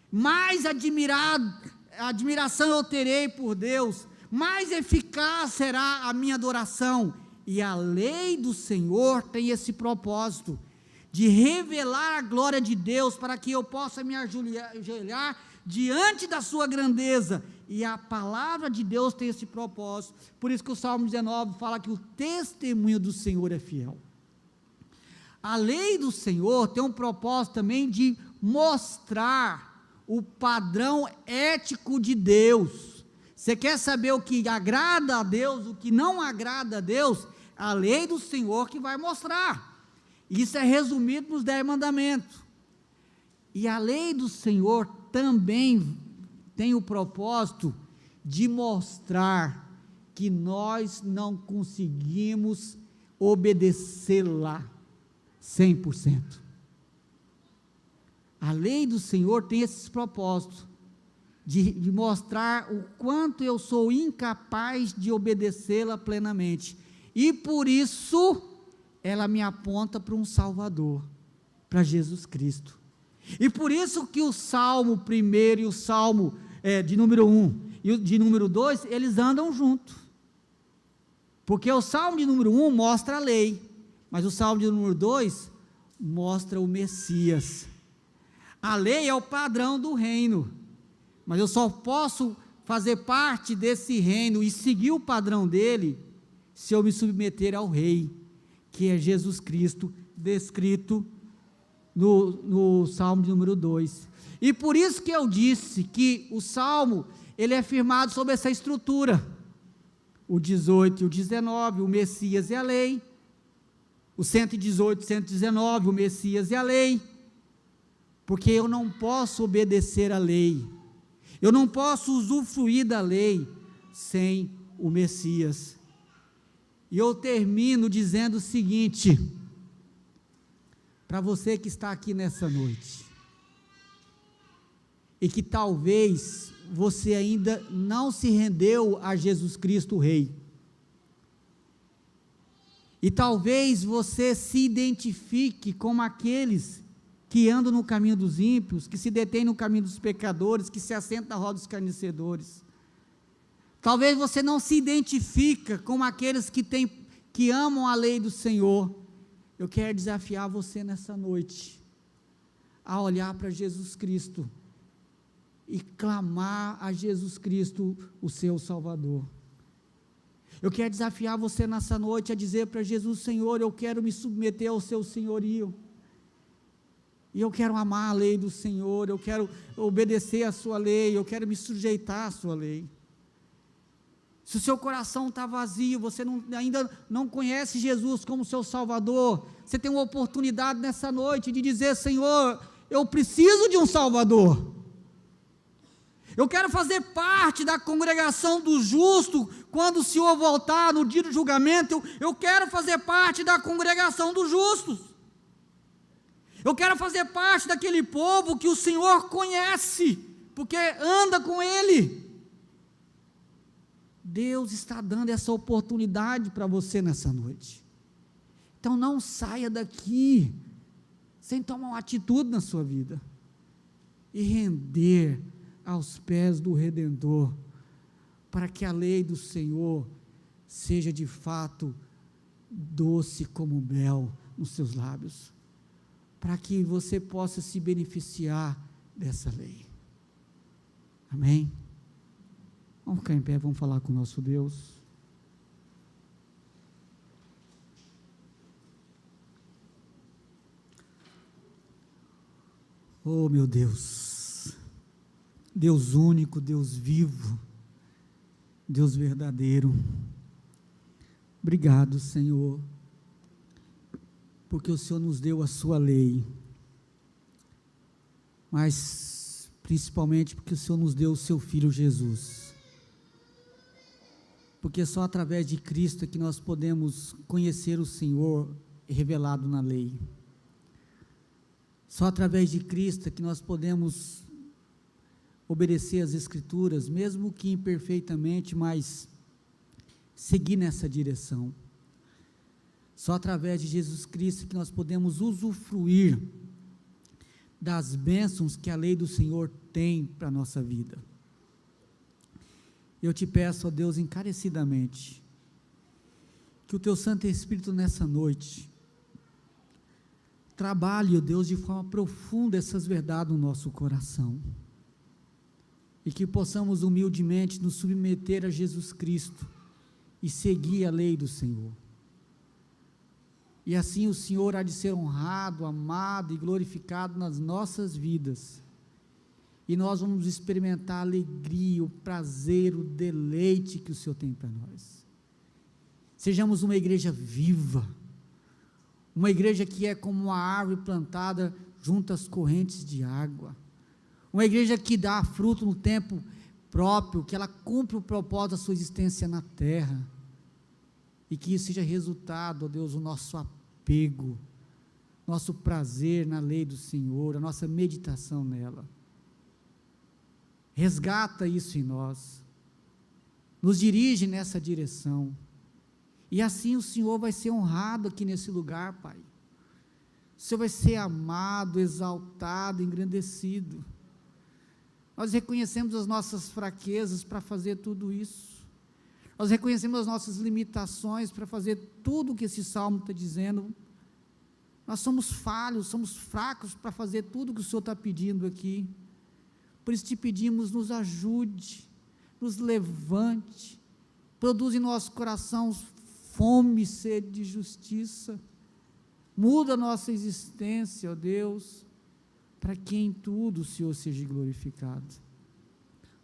mais admiração eu terei por Deus, mais eficaz será a minha adoração. E a lei do Senhor tem esse propósito, de revelar a glória de Deus, para que eu possa me ajoelhar diante da sua grandeza. E a palavra de Deus tem esse propósito. Por isso que o Salmo 19 fala que o testemunho do Senhor é fiel. A lei do Senhor tem um propósito também de mostrar o padrão ético de Deus. Você quer saber o que agrada a Deus, o que não agrada a Deus? A lei do Senhor que vai mostrar. Isso é resumido nos 10 mandamentos. E a lei do Senhor também tem o propósito de mostrar que nós não conseguimos obedecê-la 100%. A lei do Senhor tem esses propósitos, de mostrar o quanto eu sou incapaz de obedecê-la plenamente, e por isso, ela me aponta para um Salvador, para Jesus Cristo. E por isso que o Salmo 1 e o Salmo de número 1 e o de número 2, eles andam juntos, porque o Salmo de número 1 mostra a lei, mas o Salmo de número 2 mostra o Messias. A lei é o padrão do reino, mas eu só posso fazer parte desse reino e seguir o padrão dele, se eu me submeter ao rei, que é Jesus Cristo, descrito no Salmo de número 2, e por isso que eu disse que o Salmo, ele é firmado sobre essa estrutura, o 18 e o 19, o Messias e a lei, o 118 e 119, o Messias e a lei, porque eu não posso obedecer a lei, eu não posso usufruir da lei, sem o Messias. E eu termino dizendo o seguinte, para você que está aqui nessa noite, e que talvez você ainda não se rendeu a Jesus Cristo Rei, e talvez você se identifique como aqueles que andam no caminho dos ímpios, que se detêm no caminho dos pecadores, que se assentam na roda dos escarnecedores. Talvez você não se identifica com aqueles que amam a lei do Senhor. Eu quero desafiar você nessa noite, a olhar para Jesus Cristo, e clamar a Jesus Cristo, o seu Salvador. Eu quero desafiar você nessa noite, a dizer para Jesus: Senhor, eu quero me submeter ao seu senhorio, e eu quero amar a lei do Senhor, eu quero obedecer a sua lei, eu quero me sujeitar à sua lei. Se o seu coração está vazio, você ainda não conhece Jesus como seu Salvador, você tem uma oportunidade nessa noite de dizer: Senhor, eu preciso de um Salvador, eu quero fazer parte da congregação dos justos, quando o Senhor voltar no dia do julgamento, eu quero fazer parte da congregação dos justos, eu quero fazer parte daquele povo que o Senhor conhece, porque anda com Ele. Deus está dando essa oportunidade para você nessa noite. Então não saia daqui sem tomar uma atitude na sua vida e render aos pés do Redentor, para que a lei do Senhor seja de fato doce como mel nos seus lábios, para que você possa se beneficiar dessa lei. Amém? Vamos ficar em pé, vamos falar com o nosso Deus. Oh, meu Deus, Deus único, Deus vivo, Deus verdadeiro, obrigado, Senhor, porque o Senhor nos deu a sua lei, mas principalmente porque o Senhor nos deu o seu Filho Jesus, porque só através de Cristo é que nós podemos conhecer o Senhor revelado na lei, só através de Cristo é que nós podemos obedecer às Escrituras, mesmo que imperfeitamente, mas seguir nessa direção. Só através de Jesus Cristo que nós podemos usufruir das bênçãos que a lei do Senhor tem para a nossa vida. Eu te peço, ó Deus, encarecidamente, que o Teu Santo Espírito nessa noite trabalhe, ó Deus, de forma profunda essas verdades no nosso coração, e que possamos humildemente nos submeter a Jesus Cristo e seguir a lei do Senhor, e assim o Senhor há de ser honrado, amado e glorificado nas nossas vidas, e nós vamos experimentar a alegria, o prazer, o deleite que o Senhor tem para nós. Sejamos uma igreja viva, uma igreja que é como uma árvore plantada junto às correntes de água, uma igreja que dá fruto no tempo próprio, que ela cumpre o propósito da sua existência na terra, e que isso seja resultado, ó Deus, do nosso apego, nosso prazer na lei do Senhor, a nossa meditação nela. Resgata isso em nós, nos dirige nessa direção, e assim o Senhor vai ser honrado aqui nesse lugar, Pai. O Senhor vai ser amado, exaltado, engrandecido. Nós reconhecemos as nossas fraquezas para fazer tudo isso, nós reconhecemos as nossas limitações para fazer tudo o que esse salmo está dizendo. Nós somos falhos, somos fracos para fazer tudo o que o Senhor está pedindo aqui. Por isso te pedimos, nos ajude, nos levante, produz em nosso coração fome e sede de justiça, muda a nossa existência, ó Deus, para que em tudo o Senhor seja glorificado.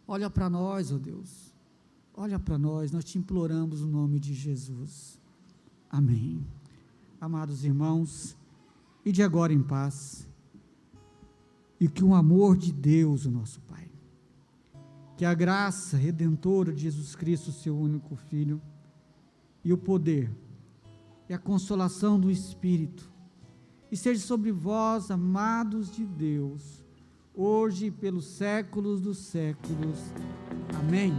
Olha para nós, ó Deus, olha para nós te imploramos no nome de Jesus, amém. Amados irmãos, e de agora em paz, e que o amor de Deus, o nosso Pai, que a graça redentora de Jesus Cristo, seu único Filho, e o poder, e a consolação do Espírito, e seja sobre vós, amados de Deus, hoje e pelos séculos dos séculos, amém.